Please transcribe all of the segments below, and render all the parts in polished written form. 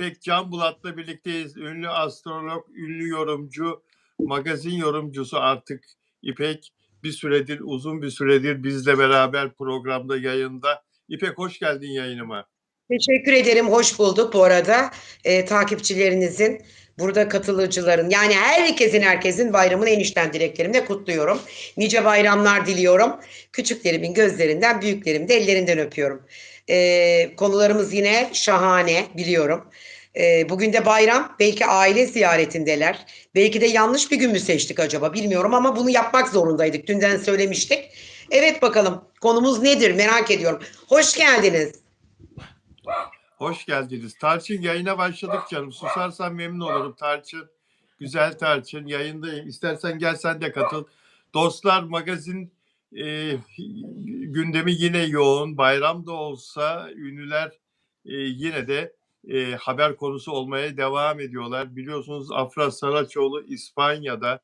İpek Canbulat'la birlikteyiz. Ünlü astrolog, ünlü yorumcu, magazin yorumcusu artık İpek. Uzun bir süredir bizle beraber programda, yayında. İpek, hoş geldin yayınıma. Teşekkür ederim. Hoş bulduk bu arada. Takipçilerinizin, burada katılıcıların, yani herkesin bayramını en içten dileklerimle kutluyorum. Nice bayramlar diliyorum. Küçüklerimin gözlerinden, büyüklerimin de ellerinden öpüyorum. Konularımız yine şahane, biliyorum. Bugün de bayram. Belki aile ziyaretindeler. Belki de yanlış bir gün mü seçtik acaba, bilmiyorum ama bunu yapmak zorundaydık. Dünden söylemiştik. Evet, bakalım konumuz nedir merak ediyorum. Hoş geldiniz. Hoş geldiniz. Tarçın, yayına başladık canım. Susarsan memnun olurum Tarçın. Güzel Tarçın, yayındayım. İstersen gel sen de katıl. Dostlar, magazin gündemi yine yoğun. Bayram da olsa ünlüler yine de haber konusu olmaya devam ediyorlar. Biliyorsunuz Afra Saraçoğlu İspanya'da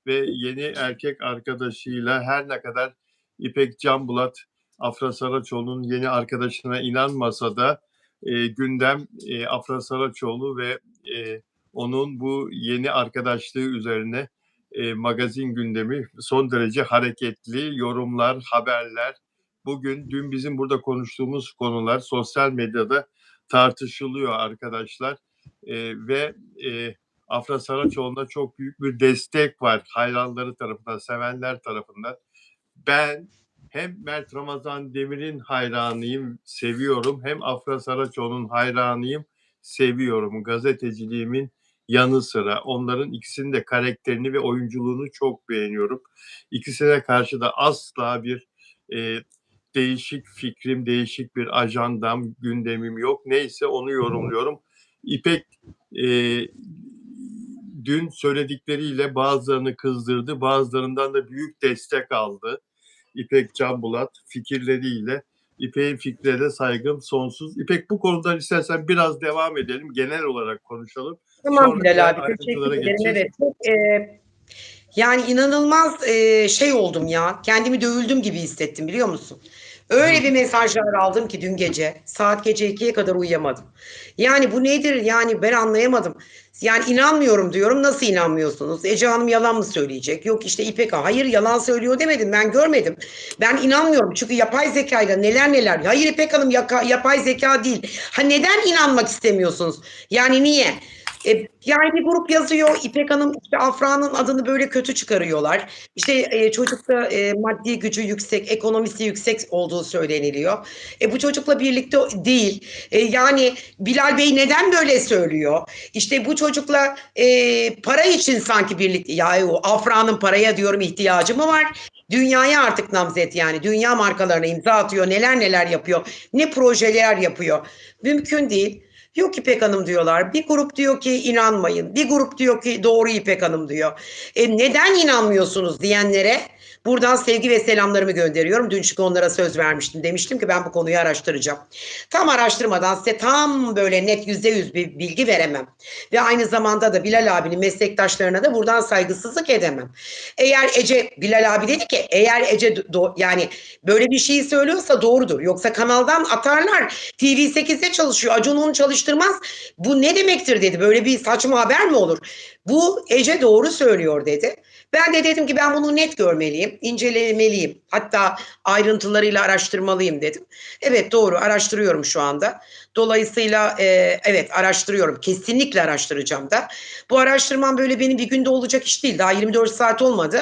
ve yeni erkek arkadaşıyla, her ne kadar İpek Canbulat Afra Saraçoğlu'nun yeni arkadaşına inanmasa da gündem Afra Saraçoğlu ve onun bu yeni arkadaşlığı üzerine magazin gündemi son derece hareketli. Yorumlar, haberler, dün bizim burada konuştuğumuz konular sosyal medyada tartışılıyor arkadaşlar. Ve Afra Saraçoğlu'na çok büyük bir destek var hayranları tarafından, sevenler tarafından. Ben hem Mert Ramazan Demir'in hayranıyım, seviyorum. Hem Afra Saraçoğlu'nun hayranıyım, seviyorum. Gazeteciliğimin yanı sıra onların ikisinin de karakterini ve oyunculuğunu çok beğeniyorum. İkisine karşı da asla bir değişik fikrim, değişik bir ajandam, gündemim yok. Neyse onu yorumluyorum. İpek dün söyledikleriyle bazılarını kızdırdı, bazılarından da büyük destek aldı. İpek Canbulat fikirleriyle. İpek'in fikrine de saygım sonsuz. İpek, bu konudan istersen biraz devam edelim. Genel olarak konuşalım. Tamam Sonra Bilal diğer abi, teşekkür ayrıntılara ederim. geçeceğiz. Evet, yani inanılmaz şey oldum ya. Kendimi dövüldüm gibi hissettim, biliyor musun? Öyle bir mesajlar aldım ki dün gece. Saat gece 2'ye kadar uyuyamadım. Yani bu nedir? Yani ben anlayamadım. Yani inanmıyorum diyorum. Nasıl inanmıyorsunuz? Ece Hanım yalan mı söyleyecek? Yok işte İpek, hayır yalan söylüyor demedim. Ben görmedim. Ben inanmıyorum. Çünkü yapay zekayla neler neler. Hayır İpek Hanım, yapay zeka değil. Ha, neden inanmak istemiyorsunuz? Yani niye? Yani bir grup yazıyor, İpek Hanım işte Afra'nın adını böyle kötü çıkarıyorlar. İşte çocukta maddi gücü yüksek, ekonomisi yüksek olduğu söyleniliyor. Bu çocukla birlikte değil. Yani Bilal Bey neden böyle söylüyor? İşte bu çocukla para için sanki birlikte. Ya o Afra'nın paraya diyorum ihtiyacı mı var? Dünyaya artık namzet, yani dünya markalarına imza atıyor, neler neler yapıyor, ne projeler yapıyor. Mümkün değil. Yok İpek Hanım diyorlar. Bir grup diyor ki inanmayın. Bir grup diyor ki doğru İpek Hanım diyor. Neden inanmıyorsunuz diyenlere buradan sevgi ve selamlarımı gönderiyorum. Dün çünkü onlara söz vermiştim. Demiştim ki ben bu konuyu araştıracağım. Tam araştırmadan size tam böyle net %100 bir bilgi veremem. Ve aynı zamanda da Bilal abinin meslektaşlarına da buradan saygısızlık edemem. Eğer Ece, Bilal abi dedi ki eğer Ece yani böyle bir şeyi söylüyorsa doğrudur. Yoksa kanaldan atarlar. TV8'de çalışıyor. Acun onu çalıştırmaz. Bu ne demektir dedi. Böyle bir saçma haber mi olur? Bu Ece doğru söylüyor dedi. Ben de dedim ki ben bunu net görmeliyim, incelemeliyim. Hatta ayrıntılarıyla araştırmalıyım dedim. Evet, doğru, araştırıyorum şu anda. Dolayısıyla evet, araştırıyorum. Kesinlikle araştıracağım da. Bu araştırmam böyle benim bir günde olacak iş değil. Daha 24 saat olmadı.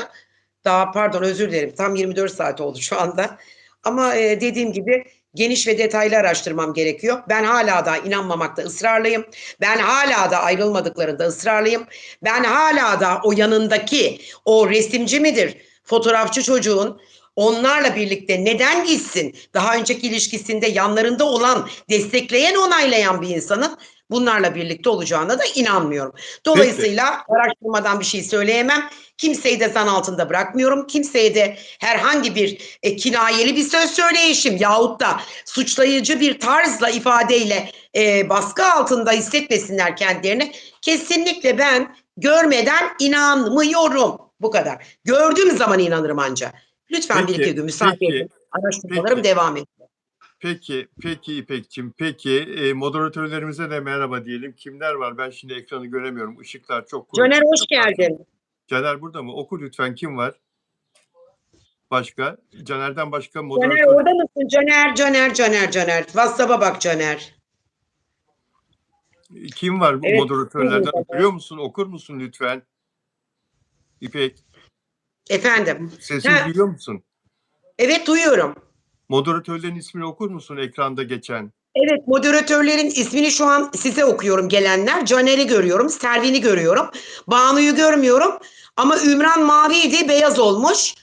Daha pardon, özür dilerim. Tam 24 saat oldu şu anda. Ama dediğim gibi geniş ve detaylı araştırmam gerekiyor. Ben hala da inanmamakta ısrarlıyım. Ben hala da ayrılmadıklarında ısrarlıyım. Ben hala da o yanındaki o resimci midir, fotoğrafçı çocuğun onlarla birlikte neden gitsin? Daha önceki ilişkisinde yanlarında olan, destekleyen, onaylayan bir insanın bunlarla birlikte olacağına da inanmıyorum. Peki. Dolayısıyla araştırmadan bir şey söyleyemem. Kimseyi de zan altında bırakmıyorum. Kimseye de herhangi bir kinayeli bir söz söyleyişim yahut da suçlayıcı bir tarzla, ifadeyle baskı altında hissetmesinler kendilerini. Kesinlikle ben görmeden inanmıyorum. Bu kadar. Gördüğüm zaman inanırım anca. Lütfen bir Peki, iki gün müsaade peki, edin. Araştırmalarım peki. devam ediyor. Peki İpekçim. Peki moderatörlerimize de merhaba diyelim. Kimler var? Ben şimdi ekranı göremiyorum. Işıklar çok Caner kuvvetli. hoş geldin. Caner burada mı? Oku lütfen. Kim var? Başka? Caner'den başka Caner moderatör orada mısın? Caner. WhatsApp'a bak Caner. kim var bu Evet. moderatörlerden? Görüyor musun? Okur musun lütfen? İpek. Efendim. Sesimi Ha, duyuyor musun? evet duyuyorum. Moderatörlerin ismini okur musun ekranda geçen? Evet, moderatörlerin ismini şu an size okuyorum gelenler. Caner'i görüyorum, Servin'i görüyorum. Banu'yu görmüyorum. Ama Ümran maviydi, beyaz olmuş.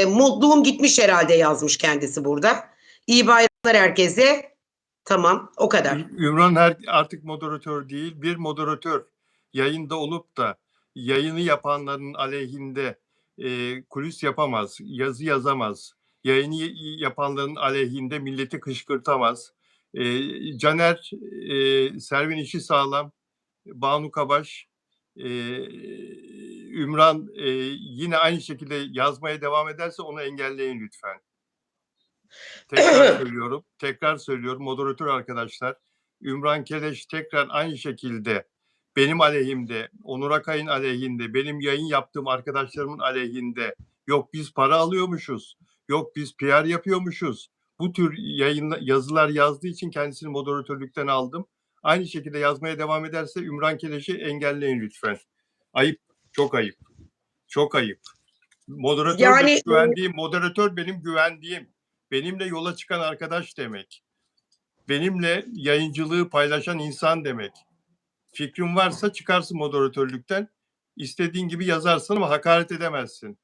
Mutluğum gitmiş herhalde yazmış kendisi burada. İyi bayramlar herkese. Tamam, o kadar. Ümran artık moderatör değil, bir moderatör yayında olup da yayını yapanların aleyhinde kulis yapamaz, yazı yazamaz. Yayını yapanların aleyhinde milleti kışkırtamaz. Caner, Servin işi sağlam, Banu Kabaş, e, Ümran yine aynı şekilde yazmaya devam ederse onu engelleyin lütfen. Tekrar söylüyorum moderatör arkadaşlar. Ümran Keleş tekrar aynı şekilde benim aleyhimde, Onur Akay'ın aleyhinde, benim yayın yaptığım arkadaşlarımın aleyhinde, yok biz para alıyormuşuz, yok biz PR yapıyormuşuz. Bu tür yazılar yazdığı için kendisini moderatörlükten aldım. Aynı şekilde yazmaya devam ederse Ümran Keleş'i engelleyin lütfen. Ayıp, çok ayıp, çok ayıp. Yani Moderatör benim güvendiğim, benimle yola çıkan arkadaş demek. Benimle yayıncılığı paylaşan insan demek. Fikrin varsa çıkarsın moderatörlükten. İstediğin gibi yazarsın ama hakaret edemezsin.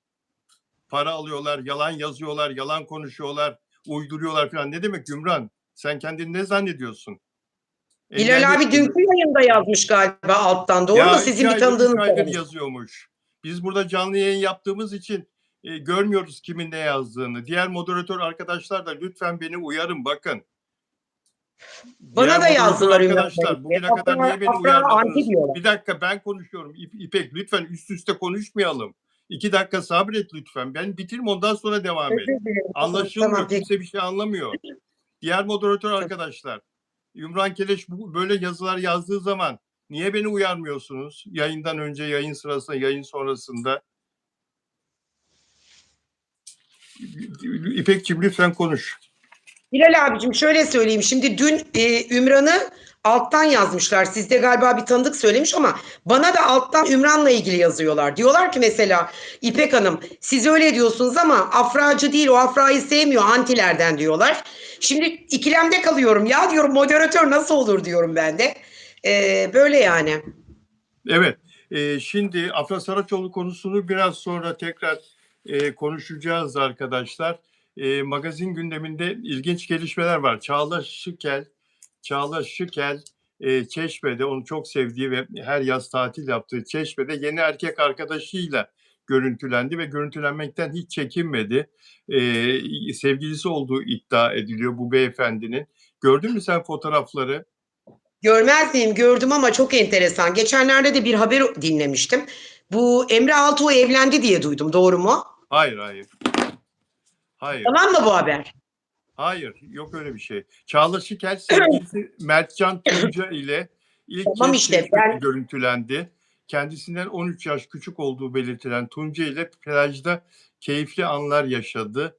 Para alıyorlar, yalan yazıyorlar, yalan konuşuyorlar, uyduruyorlar falan. Ne demek Gümran? Sen kendini ne zannediyorsun? Bilal abi Engelleyin. dünkü yayında yazmış galiba alttan. Doğru mu? Ya Sizin bir tanıdığınız 3 aydır var. yazıyormuş. Biz burada canlı yayın yaptığımız için görmüyoruz kimin ne yazdığını. Diğer moderatör arkadaşlar da lütfen beni uyarın bakın. Diğer Bana da moderatör yazdılar Ümran arkadaşlar Bey'le. bugüne kadar niye beni Afra anti uyarmadınız? diyorlar. Bir dakika ben konuşuyorum. İpek lütfen üst üste konuşmayalım. 2 dakika sabret lütfen. Ben bitireyim ondan sonra devam et. Özür dilerim. Tamam Anlaşılmıyor. peki. Kimse bir şey anlamıyor. Diğer moderatör arkadaşlar. Ümran Keleş böyle yazılar yazdığı zaman niye beni uyarmıyorsunuz? Yayından önce, yayın sırasında, yayın sonrasında. İpekciğim lütfen konuş. Bilal abicim şöyle söyleyeyim. Şimdi dün Ümran'ı alttan yazmışlar. Sizde galiba bir tanıdık söylemiş ama bana da alttan Ümran'la ilgili yazıyorlar. Diyorlar ki mesela İpek Hanım siz öyle diyorsunuz ama Afracı değil o Afra'yı sevmiyor antilerden diyorlar. Şimdi ikilemde kalıyorum. Ya diyorum moderatör nasıl olur diyorum ben de. Böyle yani. Evet. Şimdi Afra Saraçoğlu konusunu biraz sonra tekrar konuşacağız arkadaşlar. Magazin gündeminde ilginç gelişmeler var. Çağla Şıkel Çeşme'de onu çok sevdiği ve her yaz tatil yaptığı Çeşme'de yeni erkek arkadaşıyla görüntülendi ve görüntülenmekten hiç çekinmedi. Sevgilisi olduğu iddia ediliyor bu beyefendinin. Gördün mü sen fotoğrafları? Görmez miyim? Gördüm ama çok enteresan. Geçenlerde de bir haber dinlemiştim. Bu Emre Altuğ evlendi diye duydum. Doğru mu? Hayır, hayır. Hayır. Tamam mı bu haber? Hayır, yok öyle bir şey. Çağla Şikel sevgilisi Mertcan Tunca ile ilk Tamam kez işte Çeşme'de ben görüntülendi. Kendisinden 13 yaş küçük olduğu belirtilen Tunca ile plajda keyifli anlar yaşadı.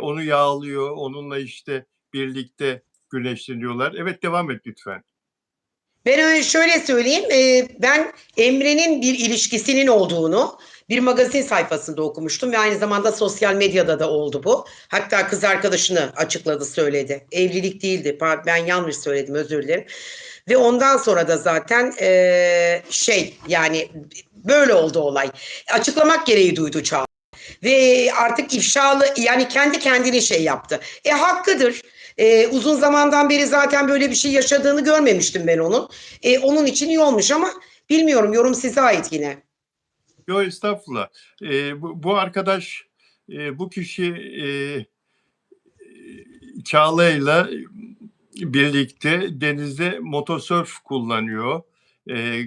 Onu yağlıyor, onunla işte birlikte güneşleniyorlar. Evet, devam et lütfen. ben öyle şöyle söyleyeyim. Ben Emre'nin bir ilişkisinin olduğunu bir magazin sayfasında okumuştum ve aynı zamanda sosyal medyada da oldu bu. Hatta kız arkadaşını açıkladı, söyledi. Evlilik değildi. Ben yanlış söyledim, özür dilerim. Ve ondan sonra da zaten yani böyle oldu olay. Açıklamak gereği duydu Çağla. Ve artık ifşalı yani kendi kendine şey yaptı. Hakkıdır. Uzun zamandan beri zaten böyle bir şey yaşadığını görmemiştim ben onun. Onun için iyi olmuş ama bilmiyorum, yorum size ait yine. Yok estağfurullah. Bu arkadaş, bu kişi Çağla'yla birlikte denizde motosörf kullanıyor.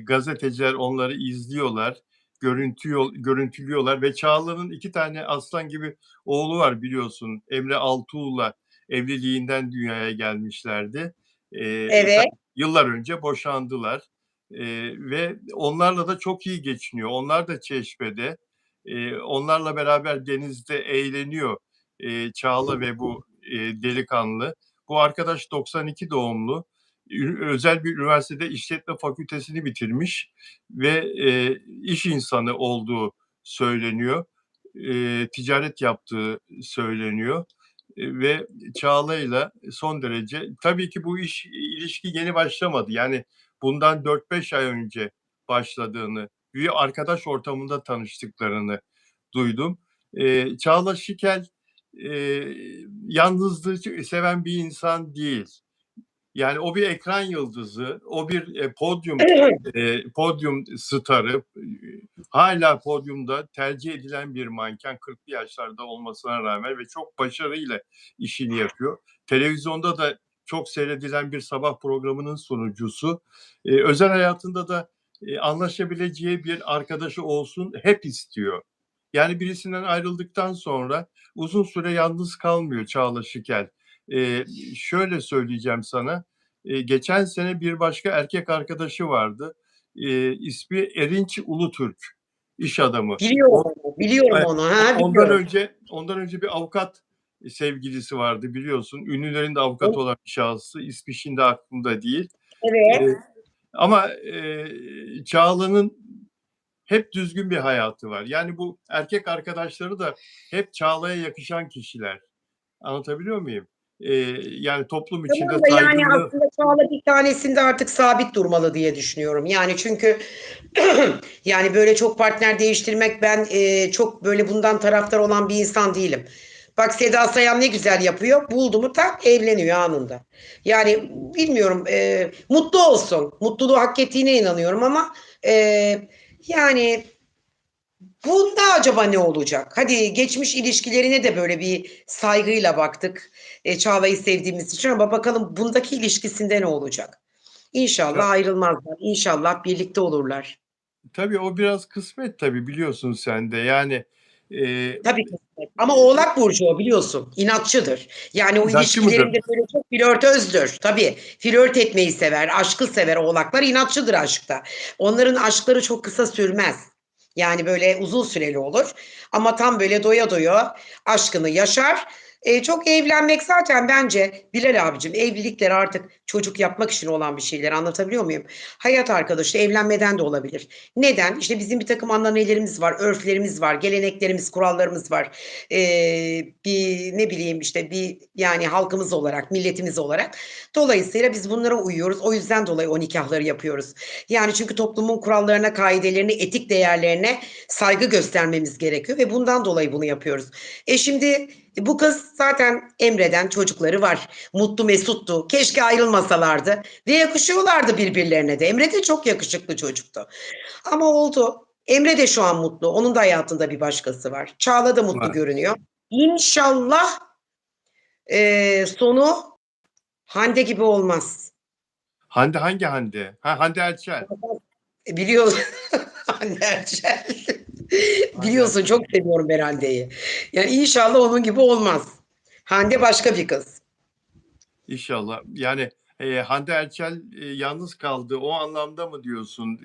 Gazeteciler onları izliyorlar, görüntülüyorlar ve Çağla'nın 2 tane aslan gibi oğlu var biliyorsun. Emre Altuğ'la evliliğinden dünyaya gelmişlerdi. Evet. Yıllar önce boşandılar. Ve onlarla da çok iyi geçiniyor. Onlar da Çeşme'de. Onlarla beraber denizde eğleniyor Çağla ve bu delikanlı. Bu arkadaş 92 doğumlu. Özel bir üniversitede işletme fakültesini bitirmiş ve iş insanı olduğu söyleniyor. Ticaret yaptığı söyleniyor. Ve Çağla'yla son derece, tabii ki bu ilişki yeni başlamadı. Yani bundan 4-5 ay önce başladığını, bir arkadaş ortamında tanıştıklarını duydum. Çağla Şikel yalnızlığı seven bir insan değil. Yani o bir ekran yıldızı, o bir podyum starı, hala podyumda tercih edilen bir manken, 40'lı yaşlarda olmasına rağmen ve çok başarıyla işini yapıyor. Televizyonda da çok seyredilen bir sabah programının sunucusu. Özel hayatında da anlaşabileceği bir arkadaşı olsun hep istiyor. Yani birisinden ayrıldıktan sonra uzun süre yalnız kalmıyor Çağla Şikel. Şöyle söyleyeceğim sana. Geçen sene bir başka erkek arkadaşı vardı. İsmi Erinç Ulutürk, iş adamı. Biliyorum onu. Biliyorum onu. Ha, biliyorum. Ondan önce bir avukat sevgilisi vardı, biliyorsun. Ünlülerin de avukatı olan bir şahsı. İsmi şimdi aklımda değil. Evet. Ama Çağla'nın hep düzgün bir hayatı var. Yani bu erkek arkadaşları da hep Çağla'ya yakışan kişiler. Anlatabiliyor muyum? Yani toplum içinde Tamam da yani saygınlığı. aslında Çağla bir tanesinde artık sabit durmalı diye düşünüyorum. Yani çünkü yani böyle çok partner değiştirmek, ben çok böyle bundan taraftar olan bir insan değilim. Bak Seda Sayan ne güzel yapıyor. Buldu mu tak evleniyor anında. Yani bilmiyorum, mutlu olsun. Mutluluğu hak ettiğine inanıyorum ama e, yani bunda acaba ne olacak? Hadi geçmiş ilişkilerine de böyle bir saygıyla baktık. Çağla'yı sevdiğimiz için, ama bakalım bundaki ilişkisinde ne olacak? İnşallah ayrılmazlar. İnşallah birlikte olurlar. Tabii o biraz kısmet, tabii biliyorsun sen de. Yani Tabii ki. Ama Oğlak Burcu o, biliyorsun. İnatçıdır. Yani o inatçı mıdır? ilişkilerinde böyle çok flörtözdür. Tabii flört etmeyi sever, aşkı sever Oğlaklar. İnatçıdır aşkta. Onların aşkları çok kısa sürmez. Yani böyle uzun süreli olur. Ama tam böyle doya doya aşkını yaşar. Çok evlenmek zaten bence Bilal abicim, evlilikler artık çocuk yapmak için olan bir şeyler, anlatabiliyor muyum? Hayat arkadaşı evlenmeden de olabilir. Neden? İşte bizim bir takım ananelerimiz var, örflerimiz var, geleneklerimiz, kurallarımız var. Bir ne bileyim işte bir yani halkımız olarak, milletimiz olarak. Dolayısıyla biz bunlara uyuyoruz. O yüzden dolayı o nikahları yapıyoruz. Yani çünkü toplumun kurallarına, kaidelerine, etik değerlerine saygı göstermemiz gerekiyor ve bundan dolayı bunu yapıyoruz. Şimdi bu kız zaten Emre'den çocukları var. Mutlu Mesut'tu. Keşke ayrılmasalardı. Ve yakışıyorlardı birbirlerine de. Emre de çok yakışıklı çocuktu. Ama oldu. Emre de şu an mutlu. Onun da hayatında bir başkası var. Çağla da mutlu Var. görünüyor. İnşallah sonu Hande gibi olmaz. Hande, hangi Hande? Ha, Hande Erçel. Biliyorsun. Hande Erçel. Hande Biliyorsun Erçel. çok seviyorum ben Hande'yi. Yani inşallah onun gibi olmaz. Hande başka bir kız. İnşallah. Yani Hande Erçel yalnız kaldı. O anlamda mı diyorsun?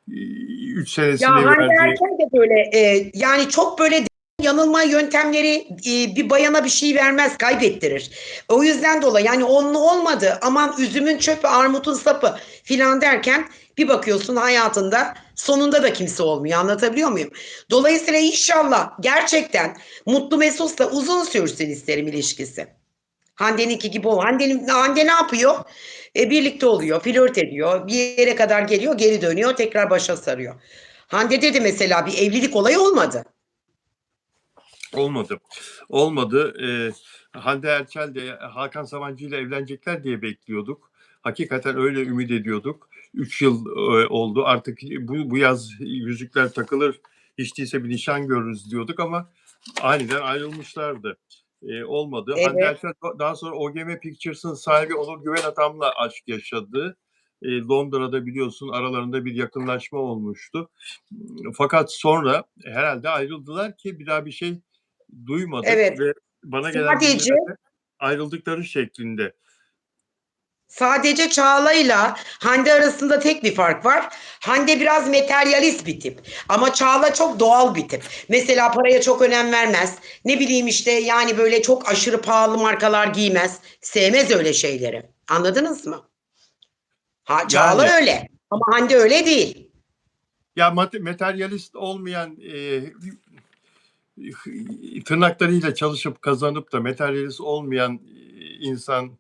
3 senesini Ya Hande verdi. Erçel de böyle yani çok böyle yanılma yöntemleri bir bayana bir şey vermez, kaybettirir. O yüzden dolayı yani onun olmadı, aman üzümün çöpü armutun sapı filan derken bir bakıyorsun hayatında sonunda da kimse olmuyor, anlatabiliyor muyum? Dolayısıyla inşallah gerçekten mutlu Mesut'la uzun sürsün isterim ilişkisi. Hande'ninki gibi ol. Hande ne yapıyor? Birlikte oluyor, flört ediyor, bir yere kadar geliyor, geri dönüyor, tekrar başa sarıyor. Hande'de de mesela bir evlilik olayı olmadı. Olmadı. Olmadı. Hande Erçel de Hakan Sabancı ile evlenecekler diye bekliyorduk. Hakikaten öyle ümit ediyorduk. 3 yıl oldu. Artık bu yaz yüzükler takılır, hiç değilse bir nişan görürüz diyorduk ama aniden ayrılmışlardı. Olmadı. Hande Evet. Erçel daha sonra OGM Pictures'ın sahibi Onur Güven Atam'la aşk yaşadı. Londra'da biliyorsun aralarında bir yakınlaşma olmuştu. Fakat sonra herhalde ayrıldılar ki bir daha bir şey duymadık Evet. ve bana gelen Sadece bilgilerde ayrıldıkları şeklinde. Sadece Çağla'yla Hande arasında tek bir fark var. Hande biraz materyalist bir tip. Ama Çağla çok doğal bir tip. Mesela paraya çok önem vermez. Ne bileyim işte yani böyle çok aşırı pahalı markalar giymez. Sevmez öyle şeyleri. Anladınız mı? Ha, Çağla Yani öyle. Ama Hande öyle değil. ya materyalist olmayan tırnaklarıyla çalışıp kazanıp da materyalist olmayan insan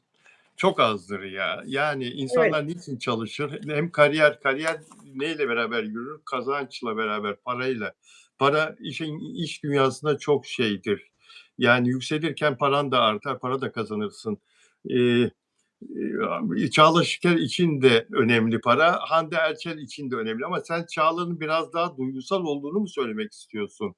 çok azdır ya. Yani Evet. insanlar niçin çalışır? Hem kariyer neyle beraber yürür? Kazançla beraber, parayla. Para iş dünyasında çok şeydir. Yani yükselirken paran da artar, para da kazanırsın. Ee, Çağla Şikel için de önemli para, Hande Erçel için de önemli ama sen Çağla'nın biraz daha duygusal olduğunu mu söylemek istiyorsun?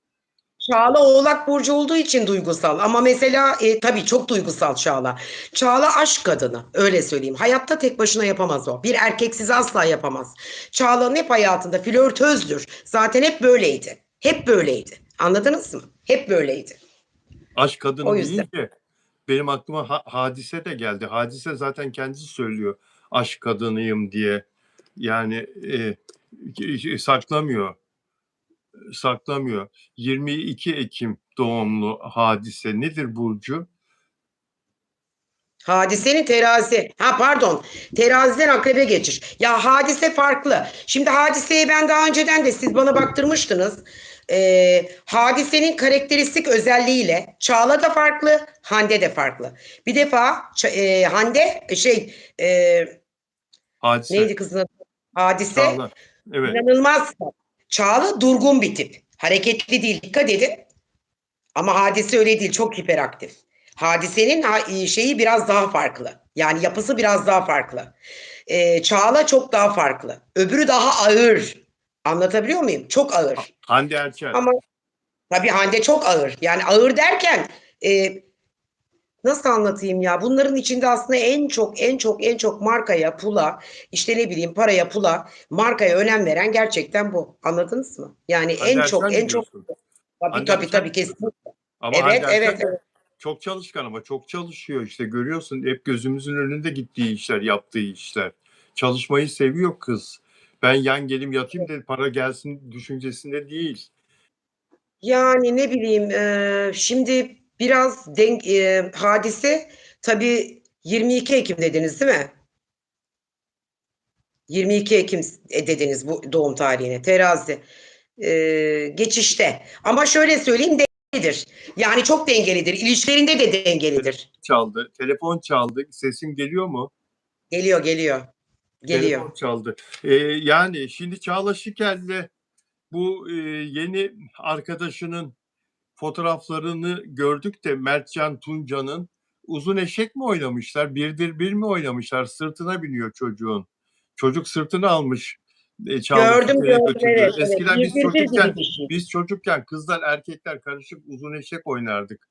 Çağla Oğlak Burcu olduğu için duygusal ama mesela tabii çok duygusal Çağla. Çağla aşk kadını öyle söyleyeyim. Hayatta tek başına yapamaz o. Bir erkeksiz asla yapamaz. Çağla'nın hep hayatında flörtözdür. Zaten hep böyleydi. Hep böyleydi. Anladınız mı? Hep böyleydi. Aşk O kadını yüzden. deyince benim aklıma Hadise de geldi. Hadise zaten kendisi söylüyor aşk kadınıyım diye. Yani saklamıyor, saklamıyor. 22 Ekim doğumlu Hadise. Nedir burcu? Hadisenin terazi. Ha pardon. Teraziden akrebe geçiş. Ya hadise farklı. Şimdi hadiseye ben daha önceden de siz bana baktırmıştınız. Hadisenin karakteristik özelliğiyle Çağla da farklı, Hande de farklı. Bir defa Hande Hadise. neydi kızın adı? Hadise Çağla. Evet. inanılmaz. Çağla durgun bir tip. Hareketli değil. Dikkat edin. Ama Hadise öyle değil, çok hiperaktif. Hadisenin şeyi biraz daha farklı. Yani yapısı biraz daha farklı. Çağla çok daha farklı. Öbürü daha ağır. Anlatabiliyor muyum? Çok ağır. Hande Erçel. Ama tabii Hande çok ağır. Yani ağır derken e, nasıl anlatayım ya? Bunların içinde aslında en çok markaya, pula, işte ne bileyim paraya, pula, markaya önem veren gerçekten bu. Anladınız mı? Yani Hande en Erçel çok mi en çok diyorsun? tabii Hande tabii Erçel tabii mi diyorsun? kesinlikle. Ama Hande Evet, evet, Erçel de evet. çok çalışkan ama çok çalışıyor işte görüyorsun hep gözümüzün önünde gittiği işler, yaptığı işler. Çalışmayı seviyor kız. Ben yan gelim yatayım da para gelsin düşüncesinde değil. Yani ne bileyim şimdi biraz hadise tabii 22 Ekim dediniz değil mi? 22 Ekim dediniz bu doğum tarihine terazi. Geçişte ama şöyle söyleyeyim dengelidir. Yani çok dengelidir. İlişkilerinde de dengelidir. Çaldı, telefon çaldı. Sesim geliyor mu? Geliyor geliyor geliyor. Telefon çaldı. Yani şimdi Çağla Şikel'le bu yeni arkadaşının fotoğraflarını gördük de Mertcan Tunca'nın uzun eşek mi oynamışlar, birdir bir mi oynamışlar? Sırtına biniyor çocuğun. Çocuk sırtını almış. Çağla Gördüm Şikel'e gördüm götürdü. evet evet. Eskiden Bir bir bir gibi bir şey. biz çocukken kızlar erkekler karışık uzun eşek oynardık.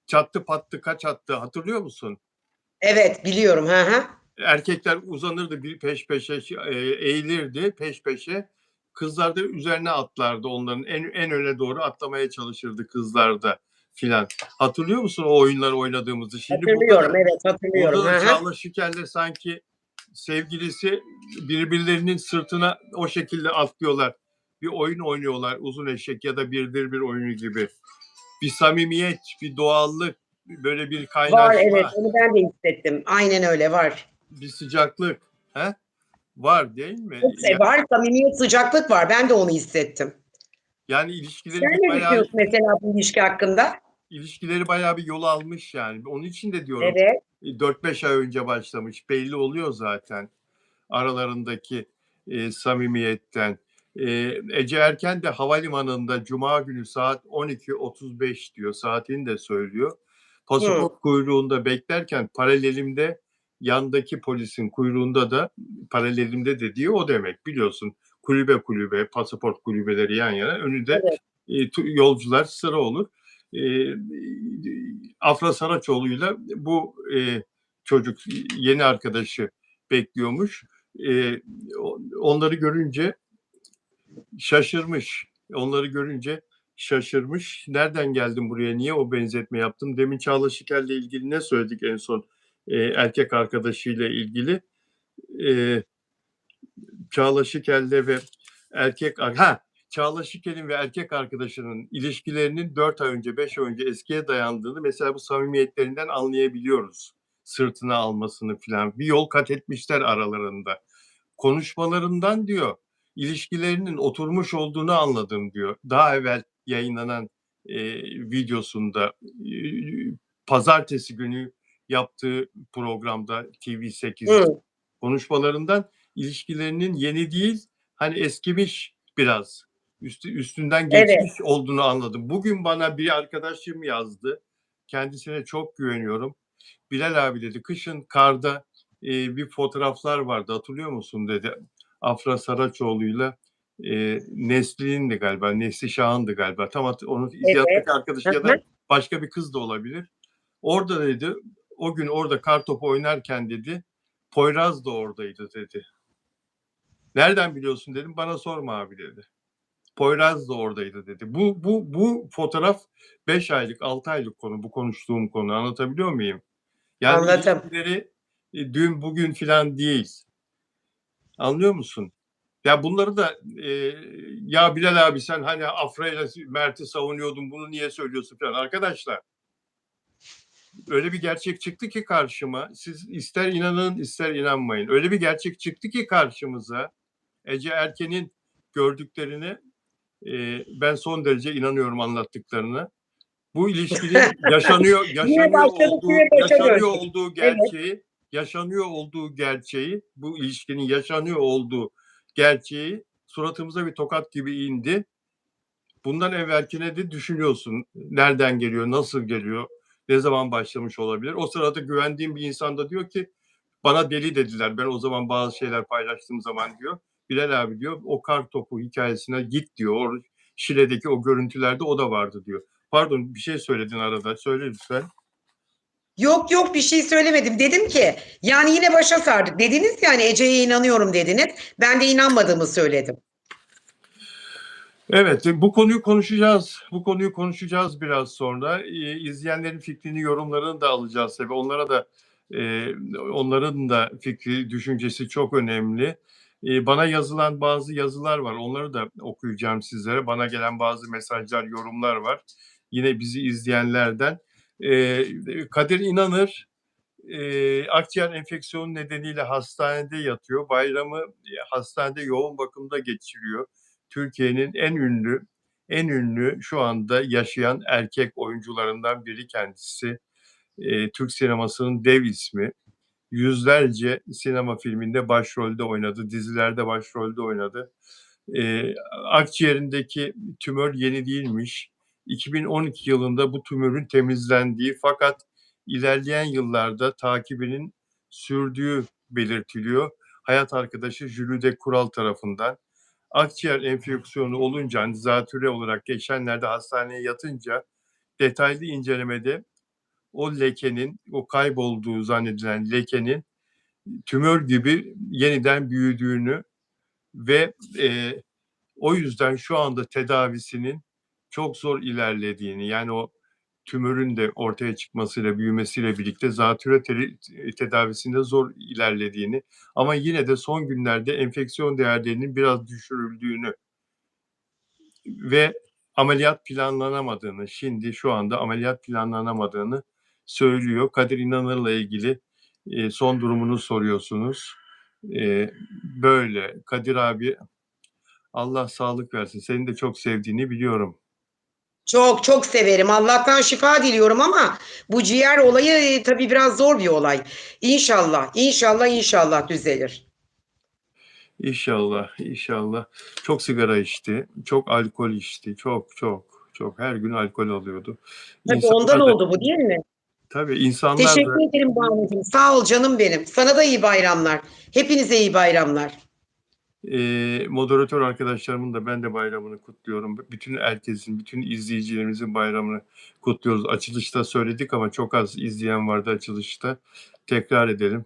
Çattı pattı kaç attı hatırlıyor musun? Evet biliyorum ha ha. Erkekler uzanırdı bir peş peşe eğilirdi peş peşe. Kızlar da üzerine atlardı onların en öne doğru atlamaya çalışırdı kızlar da filan. Hatırlıyor musun o oyunları oynadığımızı? Şimdi Hatırlıyorum evet hatırlıyorum burada da ha ha. Çağla Şikel'le sanki sevgilisi birbirlerinin sırtına o şekilde atlıyorlar. Bir oyun oynuyorlar uzun eşek ya da birdir bir oyunu gibi. Bir samimiyet, bir doğallık, böyle bir Var evet kaynaşma, onu ben de hissettim. Aynen öyle var. bir sıcaklık. He? Var değil mi? Çok var, samimiyet, sıcaklık var. Ben de onu hissettim. Yani Sen ne düşünüyorsun mesela bu ilişki hakkında? ilişkileri bayağı bir yol almış yani. Onun için de diyorum Evet. 4-5 ay önce başlamış. Belli oluyor zaten aralarındaki samimiyetten. Ece Erken de havalimanında Cuma günü saat 12.35 diyor. Saatini de söylüyor. Hı. Pasaport kuyruğunda beklerken paralelimde yandaki polisin kuyruğunda da paralelimde dediği o demek biliyorsun. Kulübe kulübe, pasaport kulübeleri yan yana. Önünde Evet. yolcular sıra olur. E, Afra Saraçoğlu'yla bu çocuk yeni arkadaşı bekliyormuş. Onları görünce şaşırmış. Onları görünce şaşırmış. Nereden geldin buraya? Niye o benzetme yaptın? Demin Çağla Şiker'le ilgili ne söyledik en son? Erkek arkadaşıyla ilgili. E, Çağla Şiker'le ve erkek... Çağla Şiker'in ve erkek arkadaşının ilişkilerinin 4 ay önce, 5 ay önce eskiye dayandığını mesela bu samimiyetlerinden anlayabiliyoruz. Sırtına almasını falan. Bir yol kat etmişler aralarında. Konuşmalarından diyor, ilişkilerinin oturmuş olduğunu anladım diyor. Daha evvel yayınlanan videosunda pazartesi günü yaptığı programda TV8 Hı. konuşmalarından ilişkilerinin yeni değil, hani eskimiş biraz. Üstünden Evet. geçmiş olduğunu anladım. Bugün bana bir arkadaşım yazdı. Kendisine çok güveniyorum. Bilal abi dedi, kışın karda bir fotoğraflar vardı, hatırlıyor musun dedi. Afra Saraçoğlu'yla Nesli'nin galiba, Nesli Şahan'dı galiba. Tam onun Evet. yattaki arkadaşı Hı ya hı. da başka bir kız da olabilir. Orada dedi, o gün orada kartopu oynarken dedi, Poyraz da oradaydı dedi. Nereden biliyorsun dedim, bana sorma abi dedi. Poyraz da oradaydı dedi. Bu fotoğraf 5 aylık 6 aylık konu, bu konuştuğum konu, anlatabiliyor muyum? Yani Anladım. ilişkileri dün bugün filan değil. Anlıyor musun? Ya bunları da ya Bilal abi sen hani Afra ile Mert'i savunuyordun, bunu niye söylüyorsun falan. Arkadaşlar, öyle bir gerçek çıktı ki karşıma. Siz ister inanın ister inanmayın. Öyle bir gerçek çıktı ki karşımıza. Ece Erken'in gördüklerine ben son derece inanıyorum, anlattıklarına. Bu ilişkinin Yine başladık, yine başa yaşanıyor döndük. olduğu Evet. gerçeği, bu ilişkinin yaşanıyor olduğu gerçeği suratımıza bir tokat gibi indi. Bundan evvelkine de düşünüyorsun. Nereden geliyor, nasıl geliyor, ne zaman başlamış olabilir? O sırada güvendiğim bir insan da diyor ki, bana deli dediler. Ben o zaman bazı şeyler paylaştığım zaman diyor. Bilal abi diyor, o kar topu hikayesine git diyor. O Şile'deki o görüntülerde o da vardı diyor. Pardon, bir şey söyledin arada. Söyle lütfen. Yok yok, bir şey söylemedim. Dedim ki yani yine başa sardık. Dediniz yani Ece'ye inanıyorum dediniz. Ben de inanmadığımı söyledim. Evet, bu konuyu konuşacağız. Bu konuyu konuşacağız biraz sonra. İzleyenlerin fikrini, yorumlarını da alacağız tabii. Onların da fikri, düşüncesi çok önemli. Bana yazılan bazı yazılar var. Onları da okuyacağım sizlere. Bana gelen bazı mesajlar, yorumlar var. Yine bizi izleyenlerden. Kadir İnanır akciğer enfeksiyonu nedeniyle hastanede yatıyor. Bayramı hastanede yoğun bakımda geçiriyor. Türkiye'nin en ünlü şu anda yaşayan erkek oyuncularından biri kendisi. Türk sinemasının dev ismi. Yüzlerce sinema filminde başrolde oynadı, dizilerde başrolde oynadı. Akciğerindeki tümör yeni değilmiş. 2012 yılında bu tümörün temizlendiği, fakat ilerleyen yıllarda takibinin sürdüğü belirtiliyor. Hayat arkadaşı Jülide Kural tarafından. Akciğer enfeksiyonu olunca, hani zatürre olarak geçenlerde hastaneye yatınca, detaylı incelemede o lekenin, o kaybolduğu zannedilen lekenin tümör gibi yeniden büyüdüğünü ve o yüzden şu anda tedavisinin çok zor ilerlediğini, yani o tümörün de ortaya çıkmasıyla, büyümesiyle birlikte zatürre tedavisinde zor ilerlediğini, ama yine de son günlerde enfeksiyon değerlerinin biraz düşürüldüğünü ve ameliyat planlanamadığını, şimdi şu anda ameliyat planlanamadığını söylüyor. Kadir İnanır'la ilgili son durumunu soruyorsunuz. Böyle. Kadir abi, Allah sağlık versin. Senin de çok sevdiğini biliyorum. Çok çok severim. Allah'tan şifa diliyorum ama bu ciğer olayı tabii biraz zor bir olay. İnşallah, inşallah, inşallah düzelir. İnşallah, inşallah. Çok sigara içti, çok alkol içti, çok çok çok her gün alkol alıyordu. Tabii ondan İnsanlar da oldu bu, değil mi? tabii insanlar da Teşekkür ederim Banu'cum. Sağ ol canım benim. Sana da iyi bayramlar. Hepinize iyi bayramlar. moderatör arkadaşlarımın da ben de bayramını kutluyorum. Bütün herkesin, bütün izleyicilerimizin bayramını kutluyoruz. Açılışta söyledik ama çok az izleyen vardı açılışta. Tekrar edelim.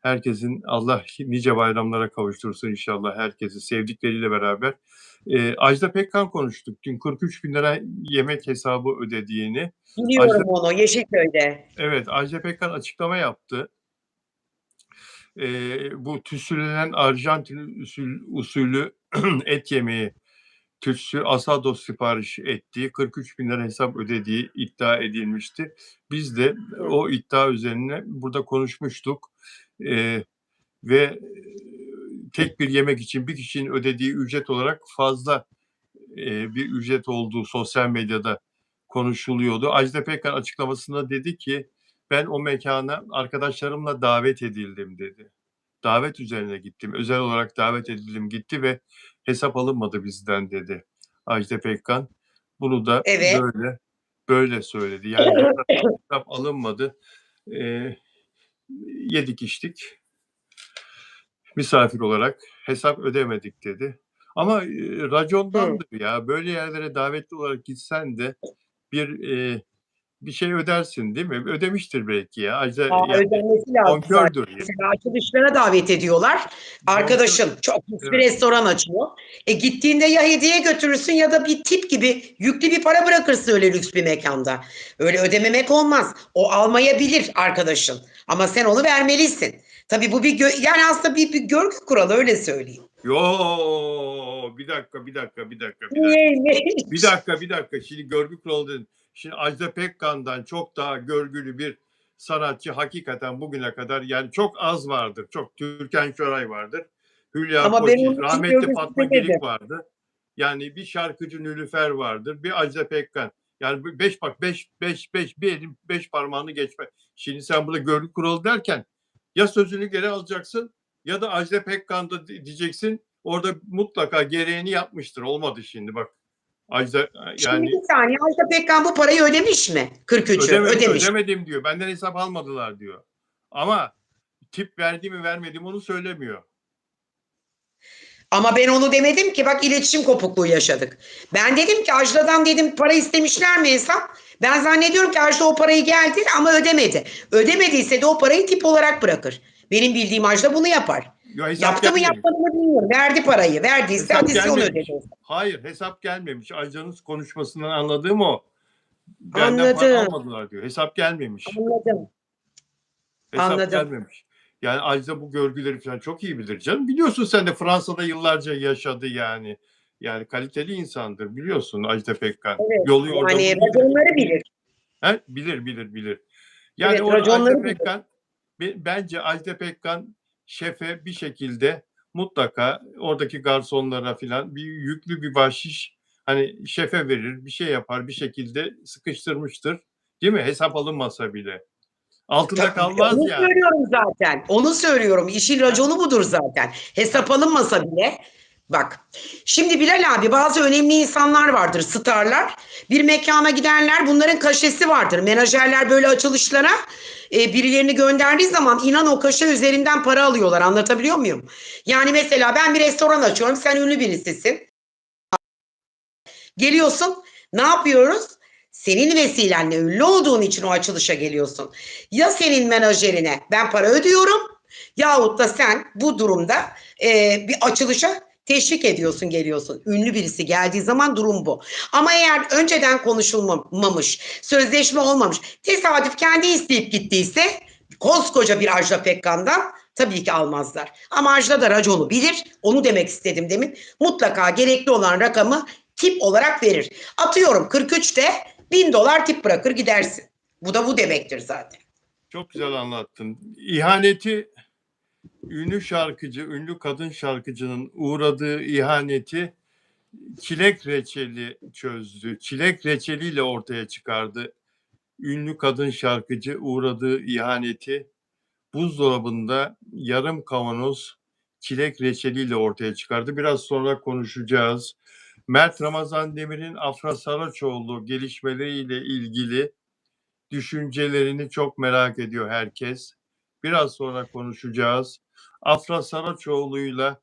Herkesin Allah nice bayramlara kavuştursun inşallah herkesi sevdikleriyle beraber. Ajda Pekkan konuştuk. Dün 43 bin lira yemek hesabı ödediğini. Biliyorum onu Yeşilköy'de. Evet, Ajda Pekkan açıklama yaptı. Bu tütsülenen Arjantin usulü et yemeği tütsü asado sipariş ettiği 43 bin lira hesap ödediği iddia edilmişti. Biz de o iddia üzerine burada konuşmuştuk. Ve tek bir yemek için bir kişinin ödediği ücret olarak fazla bir ücret olduğu sosyal medyada konuşuluyordu. Ajda Pekkan açıklamasında dedi ki ben o mekana arkadaşlarımla davet edildim dedi. Davet üzerine gittim. Özel olarak davet edildim gitti ve hesap alınmadı bizden dedi Ajda Pekkan. Bunu da Evet. böyle söyledi. Yani hesap alınmadı. Yedik içtik. Misafir olarak hesap ödemedik dedi. Ama racondandır ya. Böyle yerlere davetli olarak gitsen de bir şey ödersin değil mi? Ödemiştir belki ya. Ajda yani Ödenmesi lazım zaten. bonkördür. Mesela açılışlara davet ediyorlar. Arkadaşın çok lüks bir restoran açıyor. Gittiğinde ya hediye götürürsün ya da bir tip gibi yüklü bir para bırakırsın öyle lüks bir mekanda. Öyle ödememek olmaz. O almayabilir arkadaşın. Ama sen onu vermelisin. Tabii bu yani aslında bir görgü kuralı öyle söyleyeyim. Yo bir dakika. Neymiş? Bir dakika. Şimdi görgü kuralı dedin. Şimdi Ajda Pekkan'dan çok daha görgülü bir sanatçı hakikaten bugüne kadar yani çok az vardır. Çok Türkan Şoray vardır. Hülya Ama ben Koçyiğit, onun için rahmetli görgüsüz Fatma demedim. Girik vardı. Yani bir şarkıcı Nilüfer vardır. Bir Ajda Pekkan. Yani bir elin 5 parmağını geçme. Şimdi sen burada görgü kuralı derken ya sözünü geri alacaksın ya da Ajda Pekkan da diyeceksin. Orada mutlaka gereğini yapmıştır. Olmadı şimdi bak. Ajda Şimdi bir saniye Ajda Pekkan bu parayı ödemiş mi? 43'ü ödemiş. ödemedim diyor. Benden hesap almadılar diyor. Ama tip verdi mi vermedi mi onu söylemiyor. Ama ben onu demedim ki bak iletişim kopukluğu yaşadık. Ben dedim ki Ajda'dan dedim para istemişler mi hesap? Ben zannediyorum ki Ajda o parayı geldi ama ödemedi. Ödemediyse de o parayı tip olarak bırakır. Benim bildiğim Ajda bunu yapar. Yo, Yaptı mı yapmadı mı bilmiyorum. Verdi parayı. Verdiyse hesap adisyon gelmemiş. ödedi. Hayır hesap gelmemiş. Ajda'nın konuşmasından anladığım o. Benden para Anladım. almadılar diyor. Hesap gelmemiş. Anladım. Hesap Anladım. gelmemiş. Yani Ajda bu görgüleri falan çok iyi bilir canım. Biliyorsun sen de Fransa'da yıllarca yaşadı yani. Yani kaliteli insandır biliyorsun Ajda Pekkan. Evet. Yolu orada Yani buldu. raconları bilir. He? Bilir. Yani Evet, orada Ajda raconları bilir. Pekkan bence Ajda Pekkan şefe bir şekilde mutlaka oradaki garsonlara falan bir yüklü bir bahşiş hani şefe verir, bir şey yapar, bir şekilde sıkıştırmıştır. Değil mi? Hesap alınmasa bile. Altında kalmaz Onu yani. söylüyorum zaten. Onu söylüyorum. İşin raconu budur zaten. Hesap alınmasa bile. Bak. Şimdi Bilal abi bazı önemli insanlar vardır, starlar. Bir mekana giderler. Bunların kaşesi vardır. Menajerler böyle açılışlara birilerini gönderdiği zaman inan o kaşe üzerinden para alıyorlar. Anlatabiliyor muyum? Yani mesela ben bir restoran açıyorum. Sen ünlü birisisin. Geliyorsun. Ne yapıyoruz? Senin vesilenle ünlü olduğun için o açılışa geliyorsun. Ya senin menajerine ben para ödüyorum yahut da sen bu durumda bir açılışa teşvik ediyorsun geliyorsun. Ünlü birisi geldiği zaman durum bu. Ama eğer önceden konuşulmamış, sözleşme olmamış, tesadüf kendi isteyip gittiyse koskoca bir Ajda Pekkan'dan tabii ki almazlar. Ama Ajda da raconu bilir. Onu demek istedim demin. Mutlaka gerekli olan rakamı tip olarak verir. Atıyorum 43'te $1000 tip bırakır gidersin. Bu da bu demektir zaten. Çok güzel anlattın. İhaneti ünlü şarkıcı, ünlü kadın şarkıcının uğradığı ihaneti çilek reçeli çözdü. Çilek reçeliyle ortaya çıkardı. Ünlü kadın şarkıcı uğradığı ihaneti buzdolabında yarım kavanoz çilek reçeliyle ortaya çıkardı. Biraz sonra konuşacağız. Mert Ramazan Demir'in Afra Saraçoğlu gelişmeleriyle ilgili düşüncelerini çok merak ediyor herkes. Biraz sonra konuşacağız. Afra Saraçoğlu'yla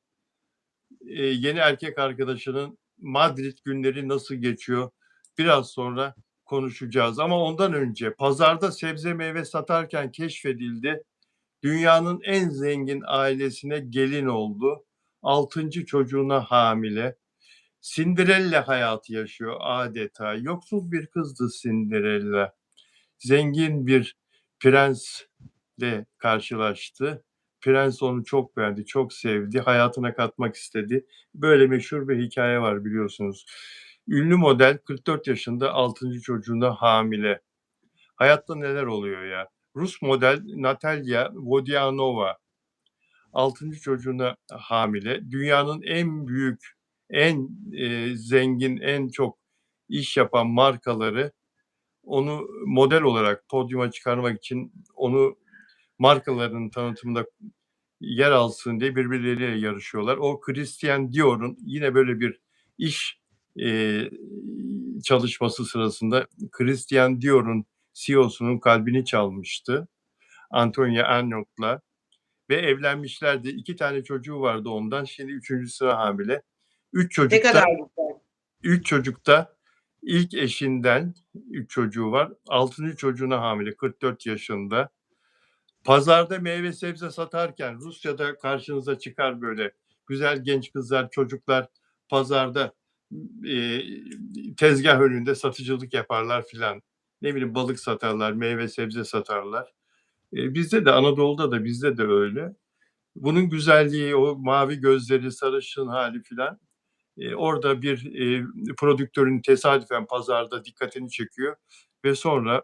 yeni erkek arkadaşının Madrid günleri nasıl geçiyor? Biraz sonra konuşacağız. Ama ondan önce pazarda sebze meyve satarken keşfedildi. Dünyanın en zengin ailesine gelin oldu. 6. çocuğuna hamile. Cinderella hayatı yaşıyor adeta. Yoksul bir kızdı Cinderella. Zengin bir prensle karşılaştı. Prens onu çok beğendi, çok sevdi, hayatına katmak istedi. Böyle meşhur bir hikaye var biliyorsunuz. Ünlü model 44 yaşında 6. çocuğuna hamile. Hayatta neler oluyor ya? Rus model Natalya Vodianova 6. çocuğuna hamile. Dünyanın en büyük, en zengin, en çok iş yapan markaları onu model olarak podyuma çıkarmak için onu markalarının tanıtımında yer alsın diye birbirleriyle yarışıyorlar. O Christian Dior'un yine böyle bir iş çalışması sırasında Christian Dior'un CEO'sunun kalbini çalmıştı. Antonia Arnault'la ve evlenmişlerdi. 2 tane çocuğu vardı ondan. Şimdi 3.'sine hamile. 3 Ne çocuk da kadar güzel. 3 çocuk da ilk eşinden 3 çocuğu var. 6. çocuğuna hamile 44 yaşında. Pazarda meyve sebze satarken Rusya'da karşınıza çıkar böyle güzel genç kızlar, çocuklar pazarda tezgah önünde satıcılık yaparlar filan. Ne bileyim balık satarlar, meyve sebze satarlar. Bizde de Anadolu'da da bizde de öyle. Bunun güzelliği, o mavi gözleri, sarışın hali filan orada bir prodüktörün tesadüfen pazarda dikkatini çekiyor ve sonra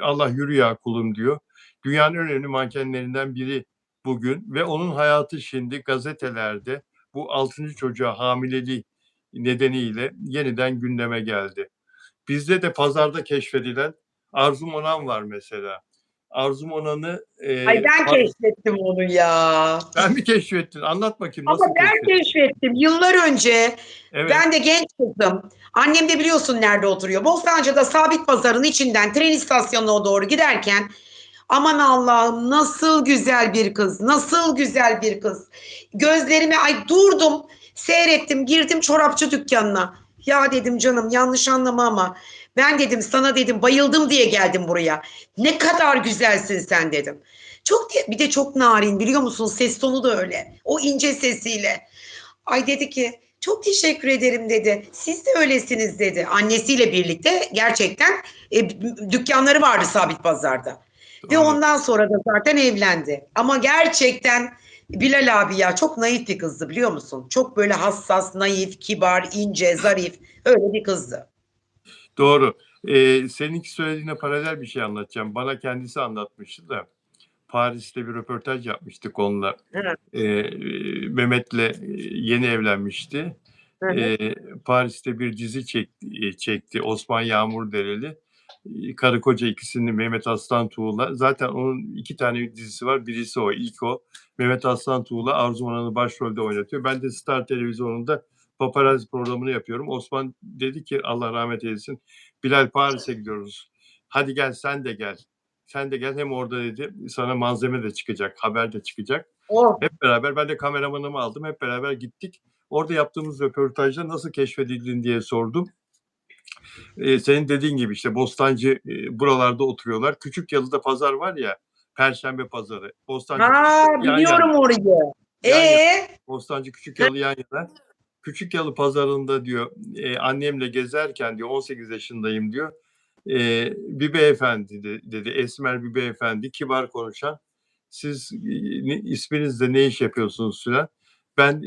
Allah yürü ya kulum diyor. Dünyanın en önemli mankenlerinden biri bugün ve onun hayatı şimdi gazetelerde bu 6. çocuğa hamileliği nedeniyle yeniden gündeme geldi. Bizde de pazarda keşfedilen Arzu Monan var mesela. Arzu Monan'ı Ay ben keşfettim onu ya. ben mi keşfettin? Anlat bakayım Ama nasıl ben keşfettin? keşfettim yıllar önce. Evet. Ben de genç kızım. Annem de biliyorsun nerede oturuyor. Bostancı'da Sabit Pazar'ın içinden tren istasyonuna doğru giderken aman Allah'ım nasıl güzel bir kız, nasıl güzel bir kız. Gözlerime ay durdum, seyrettim, girdim çorapçı dükkanına. Ya dedim canım yanlış anlama ama ben dedim sana dedim bayıldım diye geldim buraya. Ne kadar güzelsin sen dedim. Bir de çok narin biliyor musun? Ses tonu da öyle. O ince sesiyle. Ay dedi ki çok teşekkür ederim dedi. Siz de öylesiniz dedi. Annesiyle birlikte gerçekten dükkanları vardı Sabit Pazar'da. Ve Doğru. ondan sonra da zaten evlendi. Ama gerçekten Bilal abi ya çok naif bir kızdı biliyor musun? Çok böyle hassas, naif, kibar, ince, zarif öyle bir kızdı. Doğru. Seninki söylediğine paralel bir şey anlatacağım. Bana kendisi anlatmıştı da Paris'te bir röportaj yapmıştık onunla. Hı, Mehmet'le yeni evlenmişti. hı, hı. Paris'te bir dizi çekti. Osman Yağmurdereli. Karı koca ikisini Mehmet Aslan Tuğ'la. Zaten onun 2 tane dizisi var. Birisi o, ilk o. Mehmet Aslan Tuğ'la Arzu Manan'ı başrolde oynatıyor. Ben de Star Televizyonu'nda paparazzi programını yapıyorum. Osman dedi ki Allah rahmet eylesin. Bilal Paris'e gidiyoruz. Hadi gel sen de gel. Sen de gel hem orada dedi sana malzeme de çıkacak, haber de çıkacak. Oh. Hep beraber ben de kameramanımı aldım. Hep beraber gittik. Orada yaptığımız röportajda nasıl keşfedildin diye sordum. Senin dediğin gibi işte Bostancı buralarda oturuyorlar. Küçükyalı'da pazar var ya, Perşembe pazarı. Bostancı Ha Küçükyalı yan biliyorum yana. orayı. Yan yana. Ee? Bostancı Küçükyalı yan yana. Küçükyalı pazarında diyor annemle gezerken diyor 18 yaşındayım diyor. Bir beyefendi dedi. Esmer bir beyefendi. Kibar konuşan. Siz isminizle ne iş yapıyorsunuz filan. Ben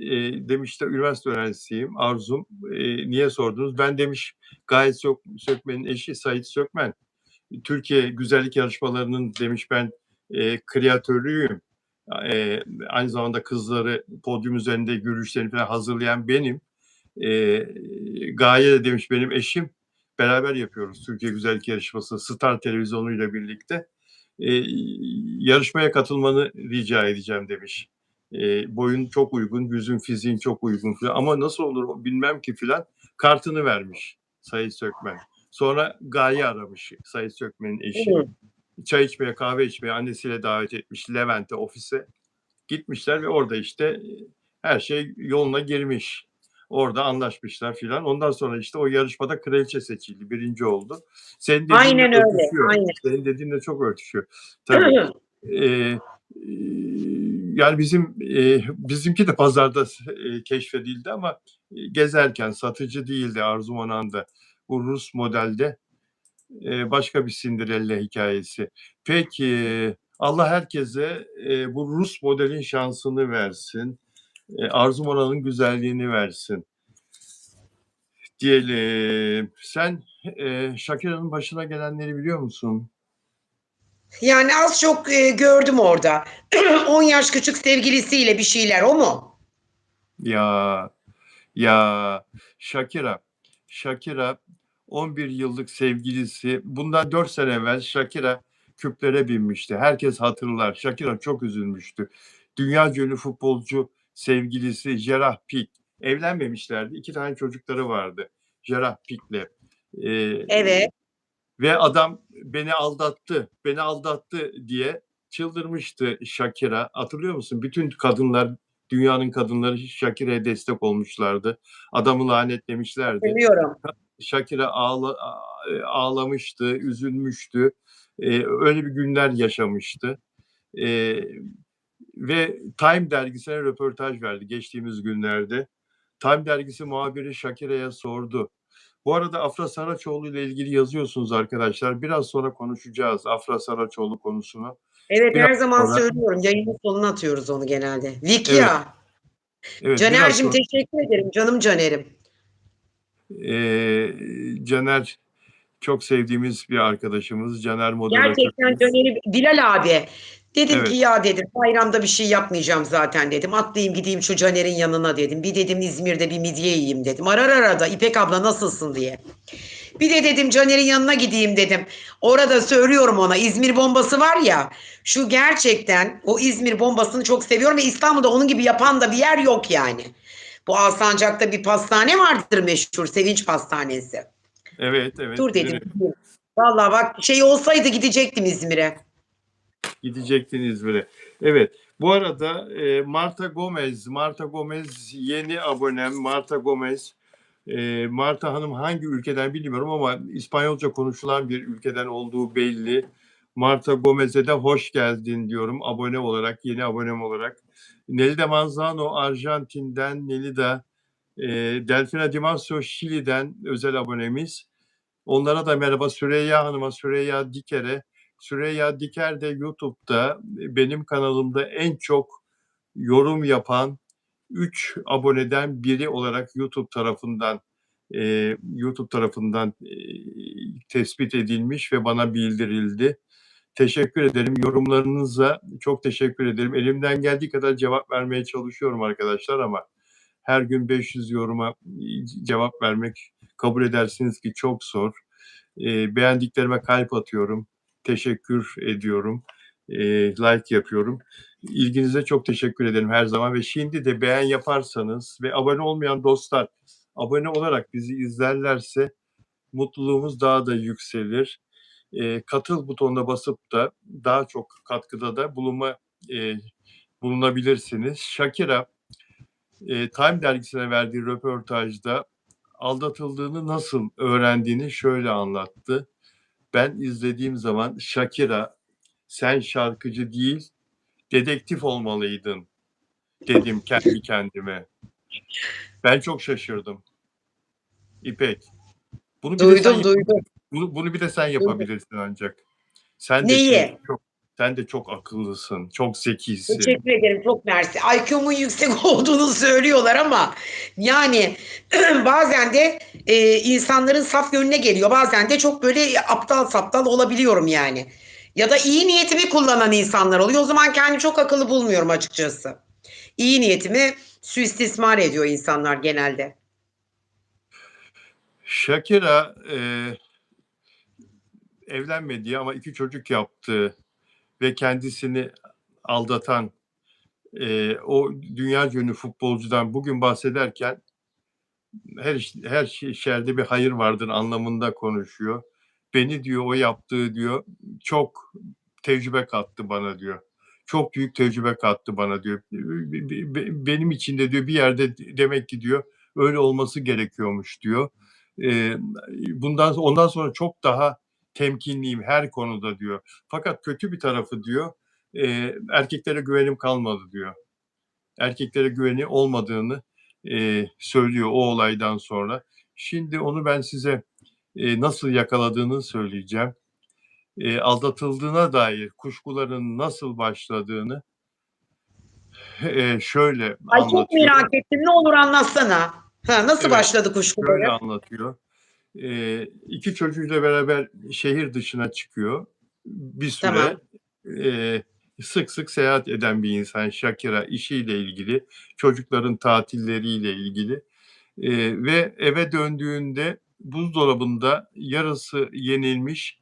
demiş de üniversite öğrencisiyim. Arzum. Niye sordunuz? Ben demiş Gayet Sökmen'in eşi Sait Sökmen. Türkiye güzellik yarışmalarının demiş ben kreatörüyüm. Aynı zamanda kızları podyum üzerinde yürüyüşlerini falan hazırlayan benim. Gaye de demiş benim eşim. Beraber yapıyoruz Türkiye Güzellik Yarışması Star Televizyonu ile birlikte. Yarışmaya katılmanı rica edeceğim demiş. Boyun çok uygun, yüzün fiziğin çok uygun falan. Ama nasıl olur bilmem ki filan. Kartını vermiş Sayın Sökmen. Sonra Gaye aramış Sayın Sökmen'in eşi. Hı. Çay içmeye, kahve içmeye annesiyle davet etmiş Levent'e, ofise. Gitmişler ve orada işte her şey yoluna girmiş. Orada anlaşmışlar filan. Ondan sonra işte o yarışmada kraliçe seçildi. 1. oldu. Senin dediğinle Aynen öyle. örtüşüyor. Aynen. Senin dediğinle çok örtüşüyor. Tabii. E, Yani bizimki de pazarda keşfedildi ama gezerken satıcı değildi Arzu Manan'da. Bu Rus modelde başka bir Cinderella hikayesi. Peki Allah herkese bu Rus modelin şansını versin. Arzu Manan'ın güzelliğini versin diyelim. Sen Shakira'nın başına gelenleri biliyor musun? Yani az çok gördüm orada. 10 yaş küçük sevgilisiyle bir şeyler, o mu? Ya ya Shakira 11 yıllık sevgilisi bundan 4 sene evvel Shakira küplere binmişti. Herkes hatırlar. Shakira çok üzülmüştü. Dünya ünlü futbolcu sevgilisi Gerard Pique evlenmemişlerdi. 2 tane çocukları vardı. Gerard Pique'le. Ee, Evet. Ve adam beni aldattı diye çıldırmıştı Shakira. Hatırlıyor musun? Bütün kadınlar, dünyanın kadınları Shakira'ya destek olmuşlardı. Adamı lanetlemişlerdi. Hatırlıyorum. Shakira ağlamıştı, üzülmüştü. Öyle bir günler yaşamıştı. Ee, Ve Time dergisine röportaj verdi geçtiğimiz günlerde. Time dergisi muhabiri Shakira'ya sordu. Bu arada Afra Saraçoğlu ile ilgili yazıyorsunuz arkadaşlar. Biraz sonra konuşacağız Afra Saraçoğlu konusunu. Evet, Biraz her zaman sonra, söylüyorum. Yayının sonuna atıyoruz onu genelde. evet, Likya. evet biraz Caner'cim sonra teşekkür ederim. Canım Caner'im. Caner çok sevdiğimiz bir arkadaşımız. Caner Gerçekten moderatörümüz. Caner'i Bilal abi. Dedim ki Evet, ya dedim bayramda bir şey yapmayacağım zaten dedim. Atlayayım gideyim şu Caner'in yanına dedim. Bir dedim İzmir'de bir midye yiyeyim dedim. Arar arada İpek abla nasılsın diye. Bir de dedim Caner'in yanına gideyim dedim. Orada söylüyorum ona İzmir bombası var ya. Şu gerçekten o İzmir bombasını çok seviyorum ve İstanbul'da onun gibi yapan da bir yer yok yani. Bu Alsancak'ta bir pastane vardır meşhur Sevinç Pastanesi. evet, evet Dur dedim. bilirim. Vallahi bak şey olsaydı gidecektim İzmir'e. Gidecektin İzmir'e. Evet. Bu arada Marta Gomez yeni abonem. Marta Gomez. Marta Hanım hangi ülkeden bilmiyorum ama İspanyolca konuşulan bir ülkeden olduğu belli. Marta Gomez'e de hoş geldin diyorum abone olarak, yeni abonem olarak. Nelida Manzano Arjantin'den, Nelida Delfina Dimasio Şili'den özel abonemiz. Onlara da merhaba. Süreyya Hanım'a, Süreyya Diker'e. Süreyya Diker de YouTube'da benim kanalımda en çok yorum yapan 3 aboneden biri olarak YouTube tarafından tespit edilmiş ve bana bildirildi. Teşekkür ederim. Yorumlarınıza çok teşekkür ederim. Elimden geldiği kadar cevap vermeye çalışıyorum arkadaşlar ama her gün 500 yoruma cevap vermek kabul edersiniz ki çok zor. Beğendiklerime kalp atıyorum. Teşekkür ediyorum. Like yapıyorum. İlginize çok teşekkür ederim her zaman ve şimdi de beğen yaparsanız ve abone olmayan dostlar abone olarak bizi izlerlerse mutluluğumuz daha da yükselir. Katıl butonuna basıp da daha çok katkıda da bulunabilirsiniz. Shakira Time dergisine verdiği röportajda aldatıldığını nasıl öğrendiğini şöyle anlattı. Ben izlediğim zaman Shakira sen şarkıcı değil dedektif olmalıydın dedim kendi kendime. Ben çok şaşırdım. İpek. Bunu bir de sen Duydum duydum. bunu bir de sen Duydum. yapabilirsin ancak. Sen de Neyi? sen de çok akıllısın, çok zekisin. Teşekkür ederim çok mersi. IQ'mun yüksek olduğunu söylüyorlar ama yani bazen de insanların saf yönüne geliyor. Bazen de çok böyle aptal saptal olabiliyorum yani. Ya da iyi niyetimi kullanan insanlar oluyor. O zaman kendimi çok akıllı bulmuyorum açıkçası. İyi niyetimi suistismar ediyor insanlar genelde. Shakira evlenmediği ama 2 çocuk yaptığı ve kendisini aldatan o dünya ünlü futbolcudan bugün bahsederken her şerde bir hayır vardır anlamında konuşuyor. Beni diyor o yaptığı diyor çok tecrübe kattı bana diyor. Çok büyük tecrübe kattı bana diyor. Benim için de diyor bir yerde demek ki diyor öyle olması gerekiyormuş diyor. Ondan sonra çok daha temkinliyim her konuda diyor. Fakat kötü bir tarafı diyor erkeklere güvenim kalmadı diyor. Erkeklere güveni olmadığını söylüyor o olaydan sonra. Şimdi onu ben size nasıl yakaladığını söyleyeceğim. Aldatıldığına dair kuşkuların nasıl başladığını şöyle Ay çok anlatıyor. merak ettim. Ne olur anlatsana. Ha, nasıl Evet, başladı şöyle kuşkuları? anlatıyor. İki çocuğuyla beraber şehir dışına çıkıyor. Bir süre Tamam. sık sık seyahat eden bir insan Shakira, işiyle ilgili, çocukların tatilleriyle ilgili. Ve eve döndüğünde buzdolabında yarısı yenilmiş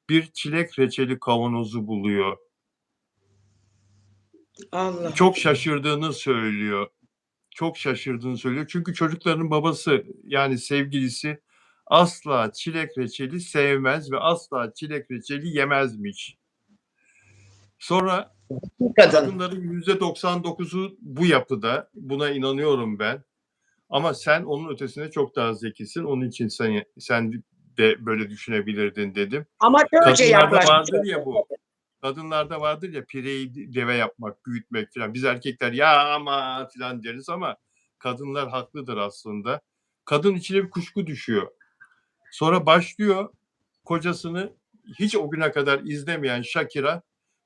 bir çilek reçeli kavanozu buluyor. Allah Çok Allah. şaşırdığını söylüyor. Çok şaşırdığını söylüyor. Çünkü çocukların babası yani sevgilisi asla çilek reçeli sevmez ve asla çilek reçeli yemezmiş. Sonra Bir kadın. kadınların %99'u bu yapıda. Buna inanıyorum ben. Ama sen onun ötesinde çok daha zekisin. Onun için sen de böyle düşünebilirdin dedim. Amatörce Kadınlarda yaklaşmış. vardır ya bu. Kadınlarda vardır ya pireyi deve yapmak, büyütmek falan. Biz erkekler ya ama falan deriz ama kadınlar haklıdır aslında. Kadın içine bir kuşku düşüyor. Sonra başlıyor kocasını hiç o güne kadar izlemeyen Shakira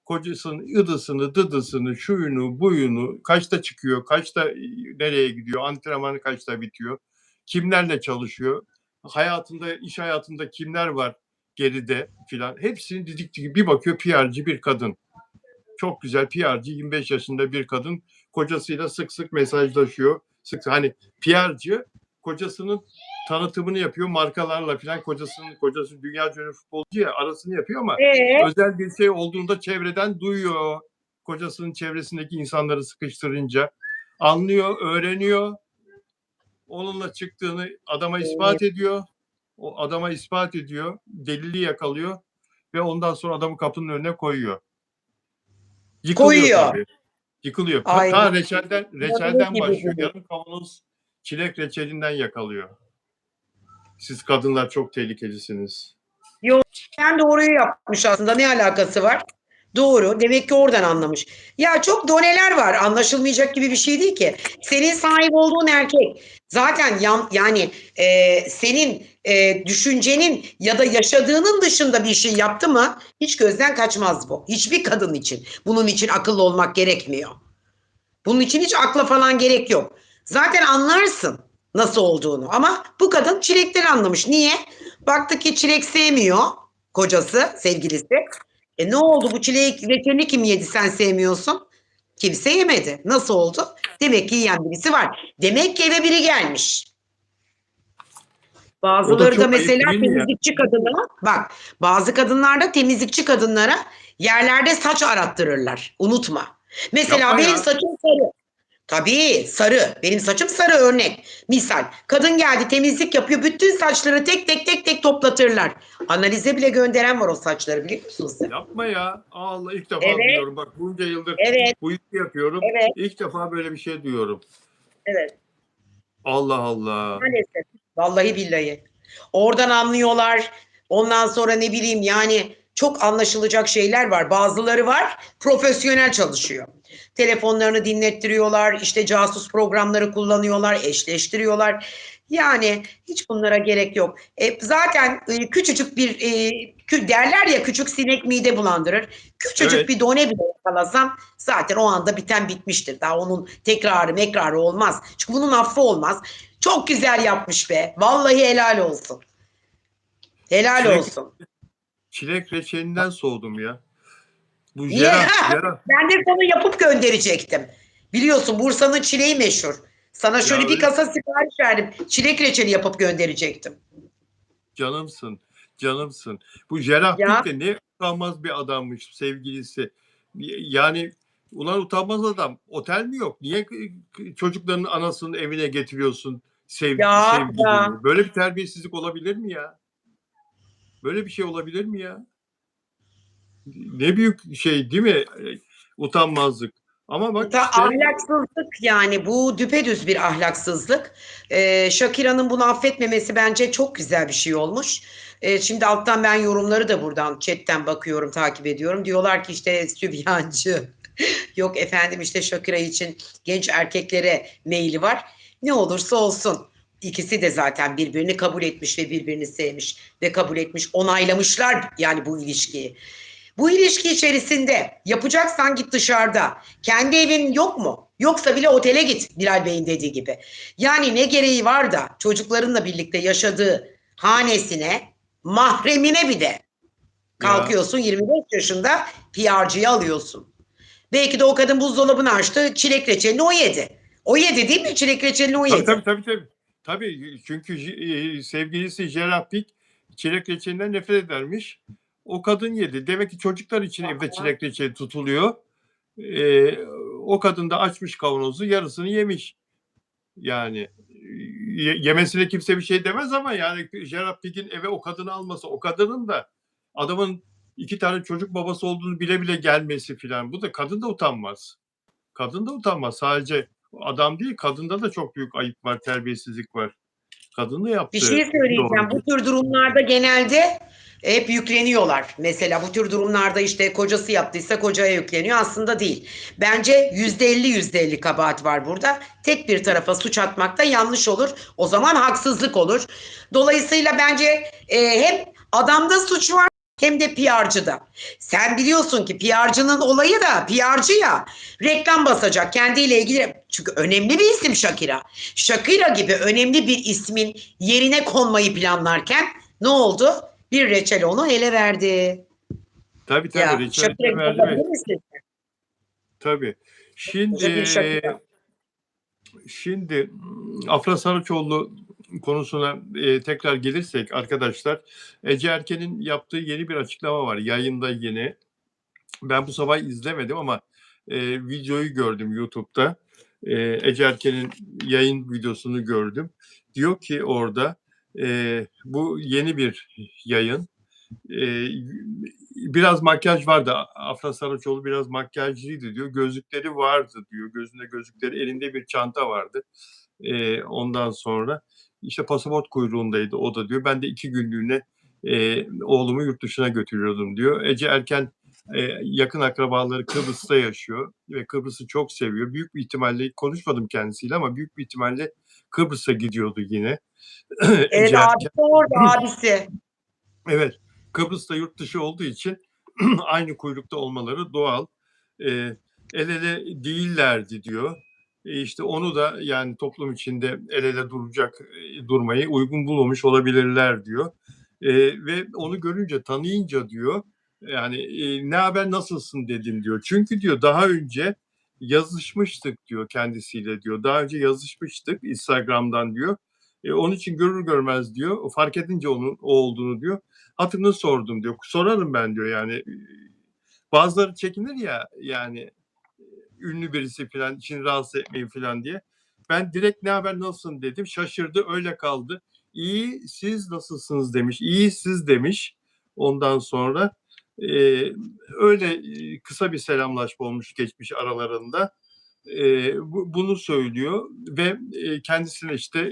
kocasının ıdısını, dıdısını, şuyunu, buyunu, kaçta çıkıyor, kaçta nereye gidiyor, antrenmanı kaçta bitiyor, kimlerle çalışıyor, hayatında, iş hayatında kimler var geride filan. Hepsini didik didik bir bakıyor PR'cı bir kadın. Çok güzel PR'cı 25 yaşında bir kadın kocasıyla sık sık mesajlaşıyor. Sık hani PR'cı kocasının tanıtımını yapıyor markalarla falan kocası dünya ünlü futbolcu ya arasını yapıyor ama Ee, özel bir şey olduğunda çevreden duyuyor. Kocasının çevresindeki insanları sıkıştırınca anlıyor, öğreniyor. Onunla çıktığını adama ispat ediyor. O adama ispat ediyor. Delili yakalıyor ve ondan sonra adamı kapının önüne koyuyor. Yıkılıyor koyuyor. tabii. Yıkılıyor. Ay Ta reçelden, inanılır reçelden gibi başlıyor. değil. Yarım kavanoz çilek reçelinden yakalıyor. Siz kadınlar çok tehlikelisiniz. Yok, ben doğruyu yapmış aslında. Ne alakası var? Doğru. Demek ki oradan anlamış. Ya çok doneler var. Anlaşılmayacak gibi bir şey değil ki. Senin sahip olduğun erkek zaten yani senin düşüncenin ya da yaşadığının dışında bir şey yaptı mı hiç gözden kaçmaz bu. Hiçbir kadın için. Bunun için akıllı olmak gerekmiyor. Bunun için hiç akla falan gerek yok. Zaten anlarsın nasıl olduğunu. Ama bu kadın çilekten anlamış. Niye? Baktı ki çilek sevmiyor kocası, sevgilisi. Ne oldu bu çilek reçelini kim yedi sen sevmiyorsun? Kimse yemedi. Nasıl oldu? Demek ki yiyen birisi var. Demek ki eve biri gelmiş. O da Bazıları da çok ayıp mesela değil mi ya? temizlikçi kadına bak bazı kadınlar da temizlikçi kadınlara yerlerde saç arattırırlar. Unutma. Mesela Yapma benim ya. saçım sarı. Tabii sarı. Benim saçım sarı örnek. Misal kadın geldi temizlik yapıyor. Bütün saçları tek tek tek tek toplatırlar. Analize bile gönderen var o saçları biliyor musun sen? Yapma ya. Allah ilk defa Evet, duyuyorum. Bak bunca yıldır evet, bu işi yapıyorum. evet, İlk defa böyle bir şey duyuyorum. evet. Allah Allah. Maalesef. Vallahi billahi. Oradan anlıyorlar. Ondan sonra ne bileyim yani çok anlaşılacak şeyler var. Bazıları var profesyonel çalışıyor. Telefonlarını dinlettiriyorlar, işte casus programları kullanıyorlar, eşleştiriyorlar. Yani hiç bunlara gerek yok. Zaten küçücük bir derler ya küçük sinek mide bulandırır. Küçücük Evet. bir done bile yakalasam zaten o anda biten bitmiştir. Daha onun tekrarı mekrarı olmaz. Çünkü bunun affı olmaz. Çok güzel yapmış be. Vallahi helal olsun. Helal Çilek, olsun. çilek reçelinden soğudum ya. Bu Niye? Cerrah. Ben de sana yapıp gönderecektim. Biliyorsun Bursa'nın çileği meşhur. Sana Ya şöyle bir öyle kasa sipariş verdim. Çilek reçeli yapıp gönderecektim. canımsın. Canımsın. Bu Cerrah Ya Türk de ne utanmaz bir adammış sevgilisi. Yani ulan utanmaz adam. Otel mi yok? Niye çocukların anasının evine getiriyorsun ya. sevgilini? Böyle bir terbiyesizlik olabilir mi ya? Böyle bir şey olabilir mi ya? Ne büyük şey değil mi? Utanmazlık. Ama Bu bak da işte ahlaksızlık, yani bu düpedüz bir ahlaksızlık. Shakira'nın bunu affetmemesi bence çok güzel bir şey olmuş. Şimdi alttan ben yorumları da buradan chatten bakıyorum, takip ediyorum. Diyorlar ki işte sübyancı. Yok efendim işte Shakira için genç erkeklere meyli var. Ne olursa olsun. İkisi de zaten birbirini kabul etmiş ve birbirini sevmiş ve kabul etmiş, onaylamışlar yani bu ilişkiyi. Bu ilişki içerisinde yapacaksan git dışarıda. Kendi evin yok mu? Yoksa bile otele git, Bilal Bey'in dediği gibi. Yani ne gereği var da çocuklarınla birlikte yaşadığı hanesine, mahremine bir de ya kalkıyorsun 25 yaşında PR'cıyı alıyorsun. Belki de o kadın buzdolabını açtı, çilek reçelini o yedi. O yedi değil mi? Çilek reçelini o tabii tabii yedi. tabii tabii. Tabii çünkü sevgilisi Gerard Pique çilek reçelinden nefret edermiş. O kadın yedi. Demek ki çocuklar için evde çilek reçeli tutuluyor. E, O kadın da açmış kavanozu, yarısını yemiş. Yani yemesine kimse bir şey demez ama yani Gerard Pique'in eve o kadını alması, o kadının da adamın 2 tane çocuk babası olduğunu bile bile gelmesi filan. Bu da, kadın da utanmaz. Kadın da utanmaz. Sadece adam değil, kadında da çok büyük ayıp var, terbiyesizlik var. Kadın da Bir yaptığı şey söyleyeceğim. doğru Bu değil. tür durumlarda genelde hep yükleniyorlar. Mesela bu tür durumlarda işte kocası yaptıysa kocaya yükleniyor. Aslında değil. Bence %50 kabahat var burada. Tek bir tarafa suç atmak da yanlış olur. O zaman haksızlık olur. Dolayısıyla bence hem adamda suç var hem de PR'cıda. Sen biliyorsun ki PR'cının olayı da PR'cı ya, reklam basacak kendiyle ilgili. Çünkü önemli bir isim Shakira. Shakira gibi önemli bir ismin yerine konmayı planlarken ne oldu? Bir reçel onu ele verdi. Tabii tabii, Ya Shakira reçeteler verdi ve yapabilir misin? tabii. Şimdi Koca bir Shakira. Şimdi Afra Saraçoğlu konusuna tekrar gelirsek arkadaşlar, Ece Erken'in yaptığı yeni bir açıklama var yayında yeni. Ben bu sabah izlemedim ama videoyu gördüm YouTube'da. Ece Erken'in yayın videosunu gördüm. Diyor ki orada bu yeni bir yayın. E, Biraz makyaj vardı. Afra Saraçoğlu biraz makyajlıydı diyor. Gözlükleri vardı diyor. Gözünde gözlükleri, elinde bir çanta vardı. Ondan sonra işte pasaport kuyruğundaydı o da diyor. Ben de 2 günlüğüne oğlumu yurt dışına götürüyordum diyor. Ece Erken yakın akrabaları Kıbrıs'ta yaşıyor ve Kıbrıs'ı çok seviyor. Büyük bir ihtimalle, konuşmadım kendisiyle ama büyük bir ihtimalle Kıbrıs'a gidiyordu yine. Evet, Ece Erken. abisi orada, abisi. Evet, Kıbrıs'ta yurt dışı olduğu için aynı kuyrukta olmaları doğal. E, El ele değillerdi diyor. İşte onu da yani toplum içinde el ele durmayı uygun bulmamış olabilirler diyor. Ve onu görünce, tanıyınca diyor, yani ne haber, nasılsın dedim diyor. Çünkü diyor daha önce yazışmıştık diyor kendisiyle diyor. Daha önce yazışmıştık Instagram'dan diyor. Onun için görür görmez diyor, fark edince onun o olduğunu diyor, hatırını sordum diyor. Sorarım ben diyor yani. Bazıları çekinir ya yani, ünlü birisi falan, için rahatsız etmeyin falan diye. Ben direkt ne haber, nasılsın dedim. Şaşırdı, öyle kaldı. İyi, siz nasılsınız demiş. İyi, siz demiş. Ondan sonra e, öyle kısa bir selamlaşma olmuş geçmiş aralarında. Bunu söylüyor ve kendisine işte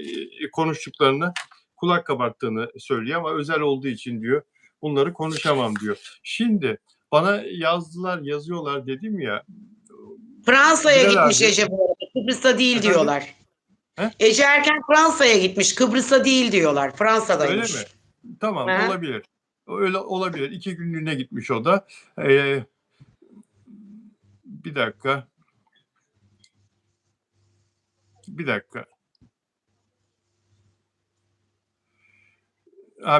konuştuklarını kulak kabarttığını söylüyor ama özel olduğu için diyor bunları konuşamam diyor. Şimdi bana yazıyorlar dedim ya, Fransa'ya Bilal gitmiş abi, Ece bu arada. Kıbrıs'ta değil efendim, diyorlar. he? Ece Erken Fransa'ya gitmiş. Kıbrıs'ta değil diyorlar. Öyle mi? Fransa'daymış. Tamam, Ha? olabilir. Öyle olabilir. 2 günlüğüne gitmiş o da. Ee, Bir dakika. Bir dakika.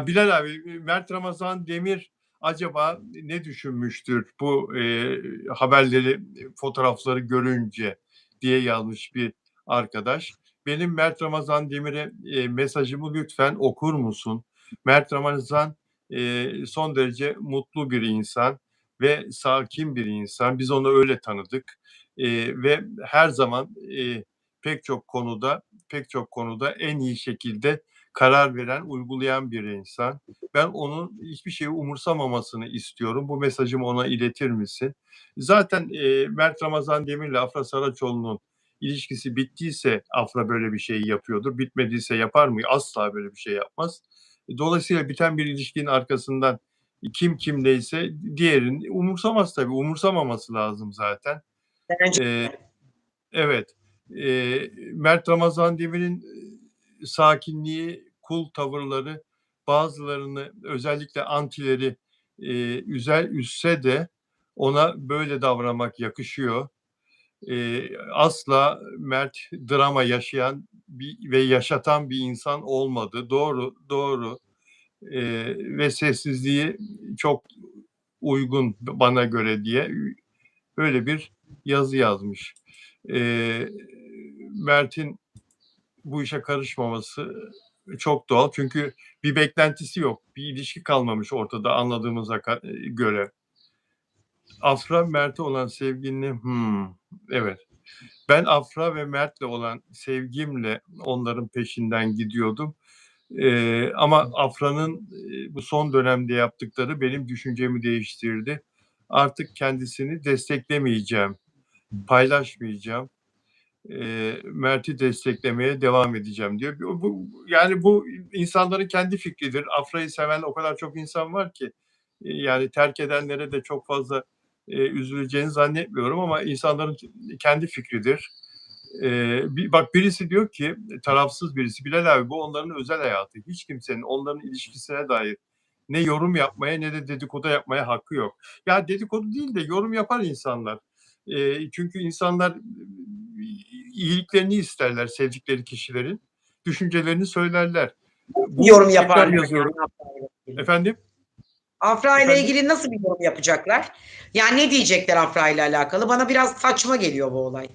Bilal abi, Mert Ramazan Demir acaba ne düşünmüştür bu haberleri, fotoğrafları görünce diye yazmış bir arkadaş. Benim Mert Ramazan Demir'e mesajımı lütfen okur musun? Mert Ramazan son derece mutlu bir insan ve sakin bir insan. Biz onu öyle tanıdık. Ve her zaman pek çok konuda en iyi şekilde karar veren, uygulayan bir insan. Ben onun hiçbir şeyi umursamamasını istiyorum. Bu mesajımı ona iletir misin? Zaten Mert Ramazan Demir'le Afra Saraçoğlu'nun ilişkisi bittiyse Afra böyle bir şey yapıyordur. Bitmediyse yapar mı? Asla böyle bir şey yapmaz. Dolayısıyla biten bir ilişkinin arkasından kim kimdeyse diğerini umursamaz tabii. Umursamaması lazım zaten. Bence. Evet. Mert Ramazan Demir'in sakinliği, cool tavırları bazılarını, özellikle antileri üzse de ona böyle davranmak yakışıyor. Asla Mert drama yaşayan ve yaşatan bir insan olmadı. Doğru, doğru. Ve sessizliği çok uygun bana göre diye böyle bir yazı yazmış. Mert'in bu işe karışmaması çok doğal. Çünkü bir beklentisi yok. Bir ilişki kalmamış ortada anladığımıza göre. Afra Mert'e olan sevgini evet. Ben Afra ve Mert'le olan sevgimle onların peşinden gidiyordum. Ama Afra'nın bu son dönemde yaptıkları benim düşüncemi değiştirdi. Artık kendisini desteklemeyeceğim, paylaşmayacağım. Mert'i desteklemeye devam edeceğim diyor. Yani bu insanların kendi fikridir. Afra'yı seven o kadar çok insan var ki yani terk edenlere de çok fazla üzüleceğini zannetmiyorum ama insanların kendi fikridir. Bak birisi diyor ki tarafsız birisi, Bilal abi bu onların özel hayatı. Hiç kimsenin onların ilişkisine dair ne yorum yapmaya ne de dedikodu yapmaya hakkı yok. Ya dedikodu değil de yorum yapar insanlar. Çünkü insanlar iyiliklerini isterler sevdikleri kişilerin. Düşüncelerini söylerler. Bu Yorum tekrar yaparlar yazıyorum. yani. Efendim? Afra ile Efendim? ilgili nasıl bir yorum yapacaklar? Yani ne diyecekler Afra ile alakalı? Bana biraz saçma geliyor bu olay.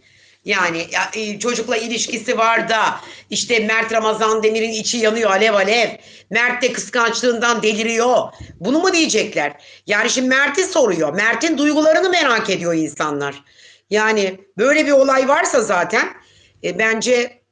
Yani çocukla ilişkisi var da işte Mert Ramazan Demir'in içi yanıyor alev alev. Mert de kıskançlığından deliriyor. Bunu mu diyecekler? Yani şimdi Mert'i soruyor. Mert'in duygularını merak ediyor insanlar. Yani böyle bir olay varsa zaten bence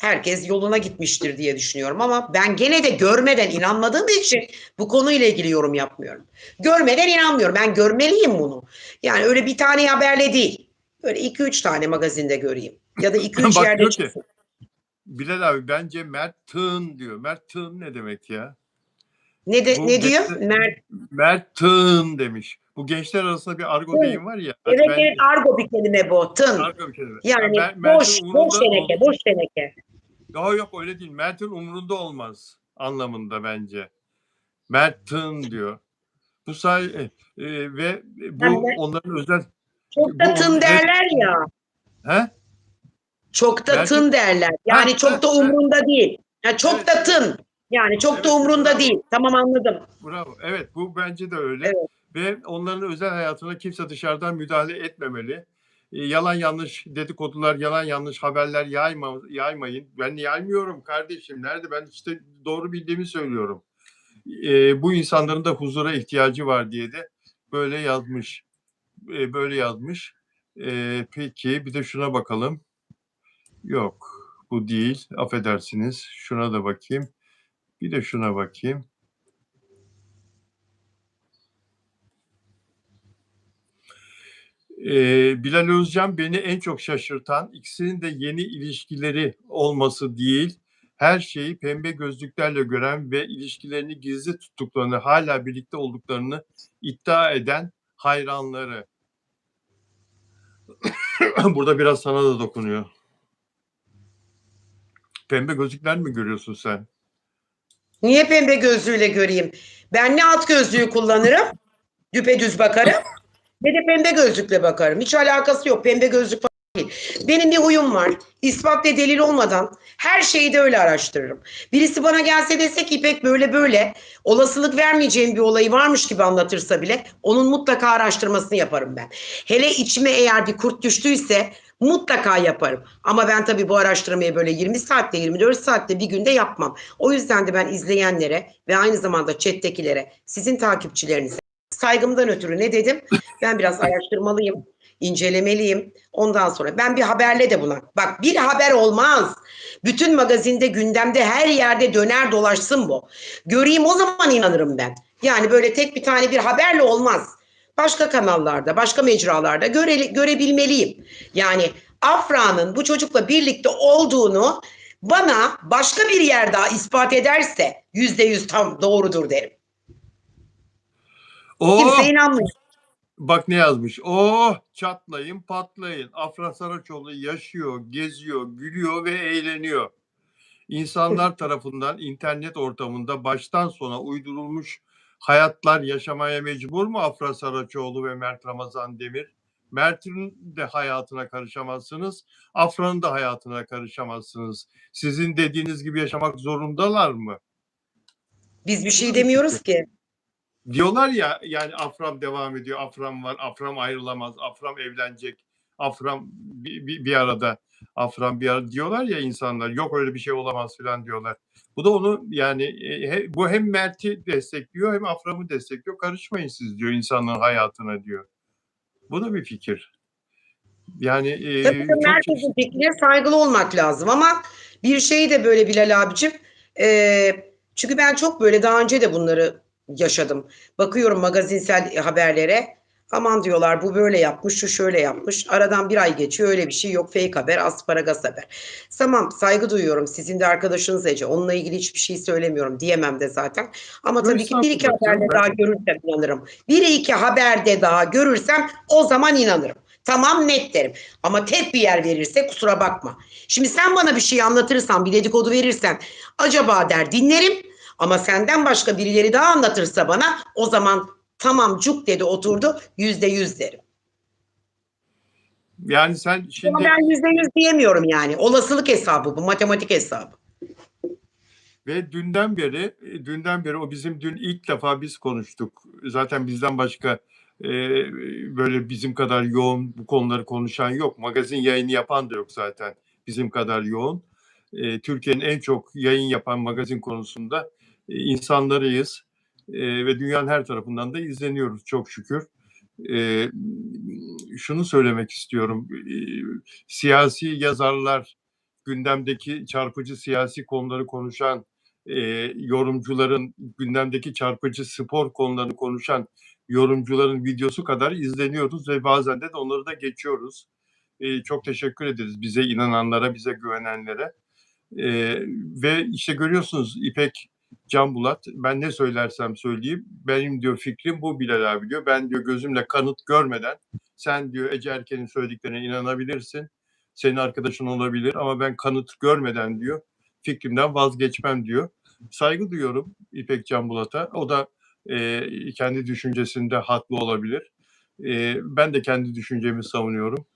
herkes yoluna gitmiştir diye düşünüyorum ama ben gene de görmeden inanmadığım için bu konuyla ilgili yorum yapmıyorum. Görmeden inanmıyorum. Ben görmeliyim bunu. Yani öyle bir tane haberle değil. Böyle 2-3 tane magazinde göreyim. Ya da 2-3 Bak yerde diyor ki çıksın. Bilal abi bence Mert Tığın diyor. Mert Tığın ne demek ya? Ne Bu diyor? gençler, Mert Tığın demiş. Bu gençler arasında bir argo Tın. deyim var ya. Hani Evet ben evet argo bir kelime bu. Tın. argo bir kelime. Yani Mert'in boş umurunda teneke, boş teneke. yok öyle değil. Mert'in umurunda olmaz anlamında bence. Mert Tığın diyor. Bu ve bu Yani onların özel çok da bu tın onun red derler ya. he? Çok da Mert'in tın derler. ha Yani çok ha da ha umrunda değil. Yani çok evet da evet tın. Yani çok da evet umrunda değil. bravo. Tamam anladım. Bravo. Evet bu bence de öyle. Evet. Ve onların özel hayatına kimse dışarıdan müdahale etmemeli. Yalan yanlış dedikodular, yalan yanlış haberler yaymayın. Ben yaymıyorum kardeşim. Nerede? Ben işte doğru bildiğimi söylüyorum. Bu insanların da huzura ihtiyacı var diye de böyle yazmış. Böyle yazmış. Peki bir de şuna bakalım. Yok bu değil. Affedersiniz. Şuna da bakayım. Bir de şuna bakayım. Bilal Özcan beni en çok şaşırtan ikisinin de yeni ilişkileri olması değil, her şeyi pembe gözlüklerle gören ve ilişkilerini gizli tuttuklarını, hala birlikte olduklarını iddia eden hayranları. Burada biraz sana da dokunuyor. Pembe gözlükler mi görüyorsun sen? Niye pembe gözlüğüyle göreyim? Ben ne alt gözlüğü kullanırım, düpedüz bakarım, ne de pembe gözlükle bakarım. Hiç alakası yok. Pembe gözlük falan değil. Benim bir huyum var. İspat ve delil olmadan her şeyi de öyle araştırırım. Birisi bana gelse dese ki İpek böyle böyle olasılık vermeyeceğim bir olayı varmış gibi anlatırsa bile onun mutlaka araştırmasını yaparım ben. Hele içime eğer bir kurt düştüyse mutlaka yaparım. Ama ben tabii bu araştırmayı böyle 20 saatte 24 saatte bir günde yapmam. O yüzden de ben izleyenlere ve aynı zamanda chat'tekilere sizin takipçilerinize saygımdan ötürü ne dedim? Ben biraz araştırmalıyım. incelemeliyim. Ondan sonra ben bir haberle de buna. Bak bir haber olmaz. Bütün magazinde, gündemde, her yerde döner dolaşsın bu. Göreyim o zaman inanırım ben. Yani böyle tek bir tane bir haberle olmaz. Başka kanallarda, başka mecralarda görebilmeliyim. Yani Afra'nın bu çocukla birlikte olduğunu bana başka bir yer daha ispat ederse %100 tam doğrudur derim. Kimse Oh! inanmıyor. Bak ne yazmış. Oh! Çatlayın patlayın. Afra Saraçoğlu yaşıyor, geziyor, gülüyor ve eğleniyor. İnsanlar tarafından internet ortamında baştan sona uydurulmuş hayatlar yaşamaya mecbur mu Afra Saraçoğlu ve Mert Ramazan Demir? Mert'in de hayatına karışamazsınız. Afra'nın da hayatına karışamazsınız. Sizin dediğiniz gibi yaşamak zorundalar mı? Biz bir Bu şey da bir demiyoruz fikir. ki. Diyorlar ya yani Afram devam ediyor, Afram var, Afram ayrılamaz, Afram evlenecek, Afram bir arada, Afram bir arada diyorlar ya insanlar. Yok öyle bir şey olamaz falan diyorlar. Bu da onu yani bu hem Mert'i destekliyor hem Afram'ı destekliyor. Karışmayın siz diyor insanların hayatına diyor. Bu da bir fikir. Yani Tabii tabii çok herkesin çeşitli. fikrine saygılı olmak lazım ama bir şey de böyle Bilal abicim. Çünkü ben çok böyle daha önce de bunları yaşadım. Bakıyorum magazinsel haberlere. Aman diyorlar bu böyle yapmış, şu şöyle yapmış. Aradan bir ay geçiyor öyle bir şey yok. Fake haber, asparagas haber. Tamam saygı duyuyorum. Sizin de arkadaşınız Ece. Onunla ilgili hiçbir şey söylemiyorum. Diyemem de zaten. Ama Yok tabii ki bir iki estağfurullah canım haberde ben. daha görürsem inanırım. Bir iki haberde daha görürsem o zaman inanırım. Tamam net derim. Ama tek bir yer verirse kusura bakma. Şimdi sen bana bir şey anlatırsan, bir dedikodu verirsen acaba der dinlerim. Ama senden başka birileri daha anlatırsa bana o zaman tamam cuk dedi oturdu %100 derim. Yani sen Ama şimdi ben %100 diyemiyorum yani. Olasılık hesabı bu, matematik hesabı. ve dünden beri o bizim dün ilk defa biz konuştuk. Zaten bizden başka e, böyle bizim kadar yoğun bu konuları konuşan yok. Magazin yayını yapan da yok zaten bizim kadar yoğun. Türkiye'nin en çok yayın yapan magazin konusunda insanlarıyız. Ve dünyanın her tarafından da izleniyoruz çok şükür. E, Şunu söylemek istiyorum. Siyasi yazarlar, gündemdeki çarpıcı siyasi konuları konuşan yorumcuların, gündemdeki çarpıcı spor konularını konuşan yorumcuların videosu kadar izleniyoruz ve bazen de onları da geçiyoruz. Çok teşekkür ederiz bize inananlara, bize güvenenlere. Ve işte görüyorsunuz İpek Canbulat, ben ne söylersem söyleyeyim, benim diyor fikrim bu Bilal abi diyor. Ben diyor gözümle kanıt görmeden, sen diyor Ece Erken'in söylediklerine inanabilirsin. Senin arkadaşın olabilir ama ben kanıt görmeden diyor, fikrimden vazgeçmem diyor. Saygı duyuyorum İpek Canbulat'a. O da kendi düşüncesinde haklı olabilir. Ben de kendi düşüncemi savunuyorum.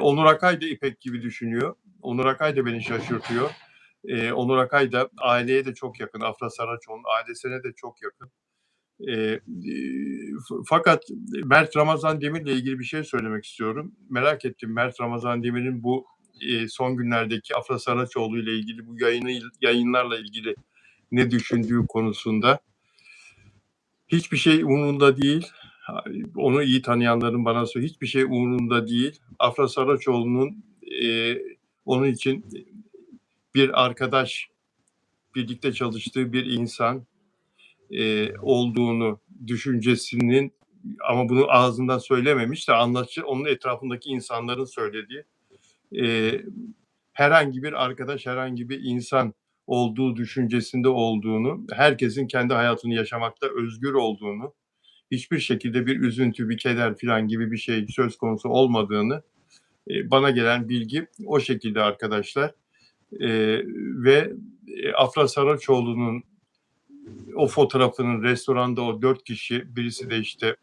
Onur Akay da İpek gibi düşünüyor. Onur Akay da beni şaşırtıyor. Onur Akay da aileye de çok yakın. Afra Saraçoğlu'nun ailesine de çok yakın. Fakat Mert Ramazan Demir'le ilgili bir şey söylemek istiyorum. Merak ettim Mert Ramazan Demir'in bu son günlerdeki Afra Saraçoğlu ile ilgili bu yayınlarla ilgili ne düşündüğü konusunda. Hiçbir şey umurunda değil. Onu iyi tanıyanların bana söylüyor. Hiçbir şey umurunda değil. Afra Saraçoğlu'nun onun için bir arkadaş, birlikte çalıştığı bir insan olduğunu düşüncesinin, ama bunu ağzından söylememiş de onun etrafındaki insanların söylediği, herhangi bir arkadaş, herhangi bir insan olduğu düşüncesinde olduğunu, herkesin kendi hayatını yaşamakta özgür olduğunu, hiçbir şekilde bir üzüntü, bir keder falan gibi bir şey söz konusu olmadığını, bana gelen bilgi o şekilde arkadaşlar. Ve Afra Saraçoğlu'nun o fotoğrafının restoranda o 4 kişi, birisi de işte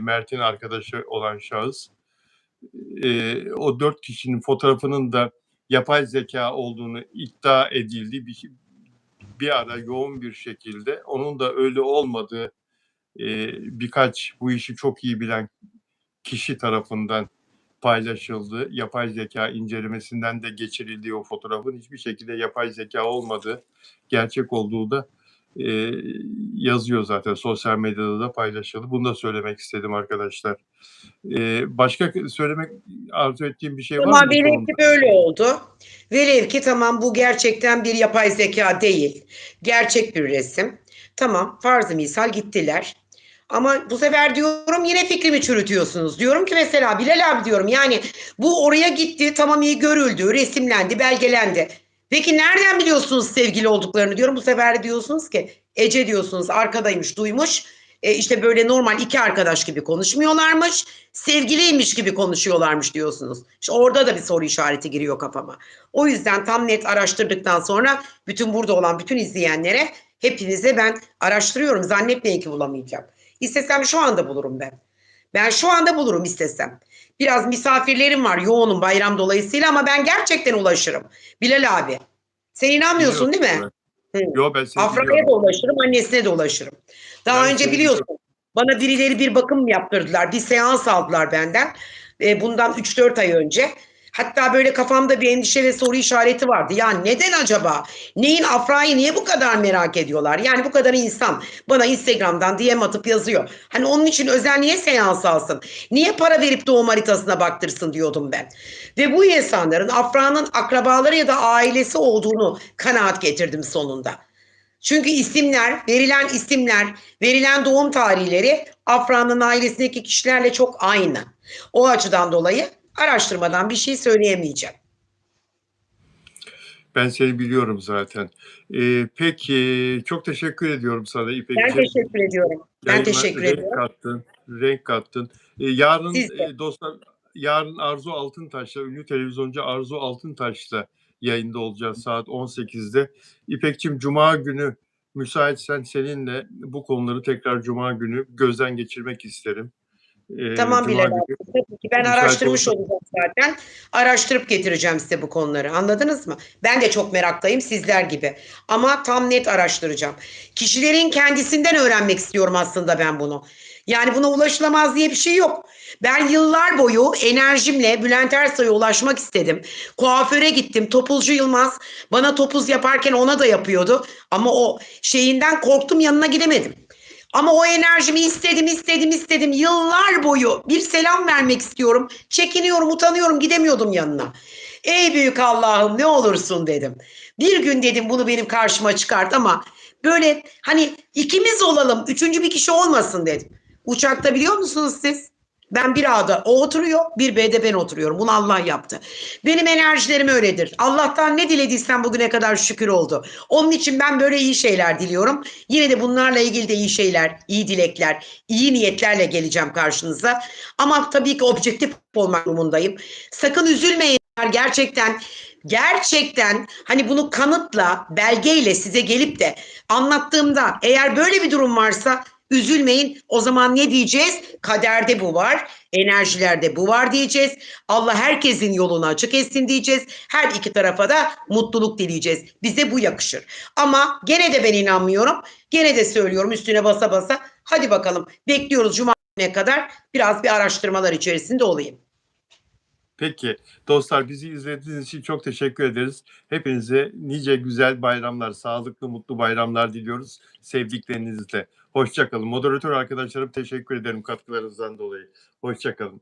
Mert'in arkadaşı olan şahıs. O 4 kişinin fotoğrafının da yapay zeka olduğunu iddia edildiği bir ara yoğun bir şekilde, onun da öyle olmadığı birkaç bu işi çok iyi bilen kişi tarafından paylaşıldı. Yapay zeka incelemesinden de geçirildiği o fotoğrafın hiçbir şekilde yapay zeka olmadığı, gerçek olduğu da yazıyor zaten. Sosyal medyada da paylaşıldı. Bunu da söylemek istedim arkadaşlar. Başka söylemek arzu ettiğim bir şey var mı Ama bu velev konuda? ki böyle oldu. Velev ki tamam, bu gerçekten bir yapay zeka değil. Gerçek bir resim. Tamam, farz-ı misal gittiler. Ama bu sefer diyorum yine fikrimi çürütüyorsunuz. Diyorum ki mesela Bilal abi, diyorum yani bu oraya gitti, tamam, iyi görüldü, resimlendi, belgelendi. Peki nereden biliyorsunuz sevgili olduklarını diyorum. Bu sefer diyorsunuz ki Ece diyorsunuz arkadaymış, duymuş. İşte böyle normal iki arkadaş gibi konuşmuyorlarmış. Sevgiliymiş gibi konuşuyorlarmış diyorsunuz. İşte orada da bir soru işareti giriyor kafama. O yüzden tam net araştırdıktan sonra bütün burada olan bütün izleyenlere, hepinize ben araştırıyorum. Zannetmeyin ki bulamayacağım. İstesem şu anda bulurum ben. Ben şu anda bulurum istesem. Biraz misafirlerim var, yoğunum bayram dolayısıyla, ama ben gerçekten ulaşırım. Bilal abi. Sen Biliyorum inanmıyorsun değil mi? ben. Hı. Yo, ben seni Afra'ya biliyorum. da ulaşırım, annesine de ulaşırım. Daha Ben önce seni biliyorum. biliyorsun bana birileri bir bakım yaptırdılar. Bir seans aldılar benden. Bundan 3-4 ay önce. Hatta böyle kafamda bir endişe ve soru işareti vardı. Ya neden acaba? Neyin, Afra'yı niye bu kadar merak ediyorlar? Yani bu kadar insan bana Instagram'dan DM atıp yazıyor. Hani onun için özel niye seans alsın? Niye para verip doğum haritasına baktırsın diyordum ben. Ve bu insanların Afra'nın akrabaları ya da ailesi olduğunu kanaat getirdim sonunda. Çünkü isimler, verilen isimler, verilen doğum tarihleri Afra'nın ailesindeki kişilerle çok aynı. O açıdan dolayı araştırmadan bir şey söyleyemeyeceğim. Ben seni biliyorum zaten. Peki, çok teşekkür ediyorum sana Ben İpekciğim. teşekkür ediyorum. Ben Yayına teşekkür renk ediyorum. kattın, renk kattın. Yarın Siz de. dostlar, yarın Arzu Altıntaş'la, ünlü televizyoncu Arzu Altıntaş'la yayında olacağız saat 18'de. İpekciğim, Cuma günü müsaitsen seninle bu konuları tekrar Cuma günü gözden geçirmek isterim. Tamam Bilal Cuma günü abi. Tabii ki ben müsait araştırmış olursa. olacağım zaten. Araştırıp getireceğim size bu konuları. Anladınız mı? Ben de çok meraktayım sizler gibi. Ama tam net araştıracağım. Kişilerin kendisinden öğrenmek istiyorum aslında ben bunu. Yani buna ulaşılamaz diye bir şey yok. Ben yıllar boyu enerjimle Bülent Ersoy'a ulaşmak istedim. Kuaföre gittim. Topuzcu Yılmaz bana topuz yaparken ona da yapıyordu. Ama o şeyinden korktum, yanına gidemedim. Ama o enerjimi istedim. Yıllar boyu bir selam vermek istiyorum. Çekiniyorum, utanıyorum, gidemiyordum yanına. Ey büyük Allah'ım, ne olursun dedim. Bir gün dedim bunu benim karşıma çıkart, ama böyle hani ikimiz olalım, üçüncü bir kişi olmasın dedim. Uçakta biliyor musunuz siz? Ben bir A'da o oturuyor, bir B'de ben oturuyorum. Bunu Allah yaptı. Benim enerjilerim öyledir. Allah'tan ne dilediysem bugüne kadar şükür oldu. Onun için ben böyle iyi şeyler diliyorum. Yine de bunlarla ilgili de iyi şeyler, iyi dilekler, iyi niyetlerle geleceğim karşınıza. Ama tabii ki objektif olmak durumundayım. Sakın üzülmeyin. Gerçekten hani bunu kanıtla, belgeyle size gelip de anlattığımda eğer böyle bir durum varsa üzülmeyin. O zaman ne diyeceğiz? Kaderde bu var, enerjilerde bu var diyeceğiz. Allah herkesin yolunu açık etsin diyeceğiz. Her iki tarafa da mutluluk dileyeceğiz. Bize bu yakışır. Ama gene de ben inanmıyorum. Gene de söylüyorum üstüne basa basa. Hadi bakalım, bekliyoruz Cuma gününe kadar, biraz bir araştırmalar içerisinde olayım. Peki dostlar, bizi izlediğiniz için çok teşekkür ederiz. Hepinize nice güzel bayramlar, sağlıklı, mutlu bayramlar diliyoruz sevdiklerinizle. Hoşça kalın. Moderatör arkadaşlarım, teşekkür ederim katkılarınızdan dolayı. Hoşça kalın.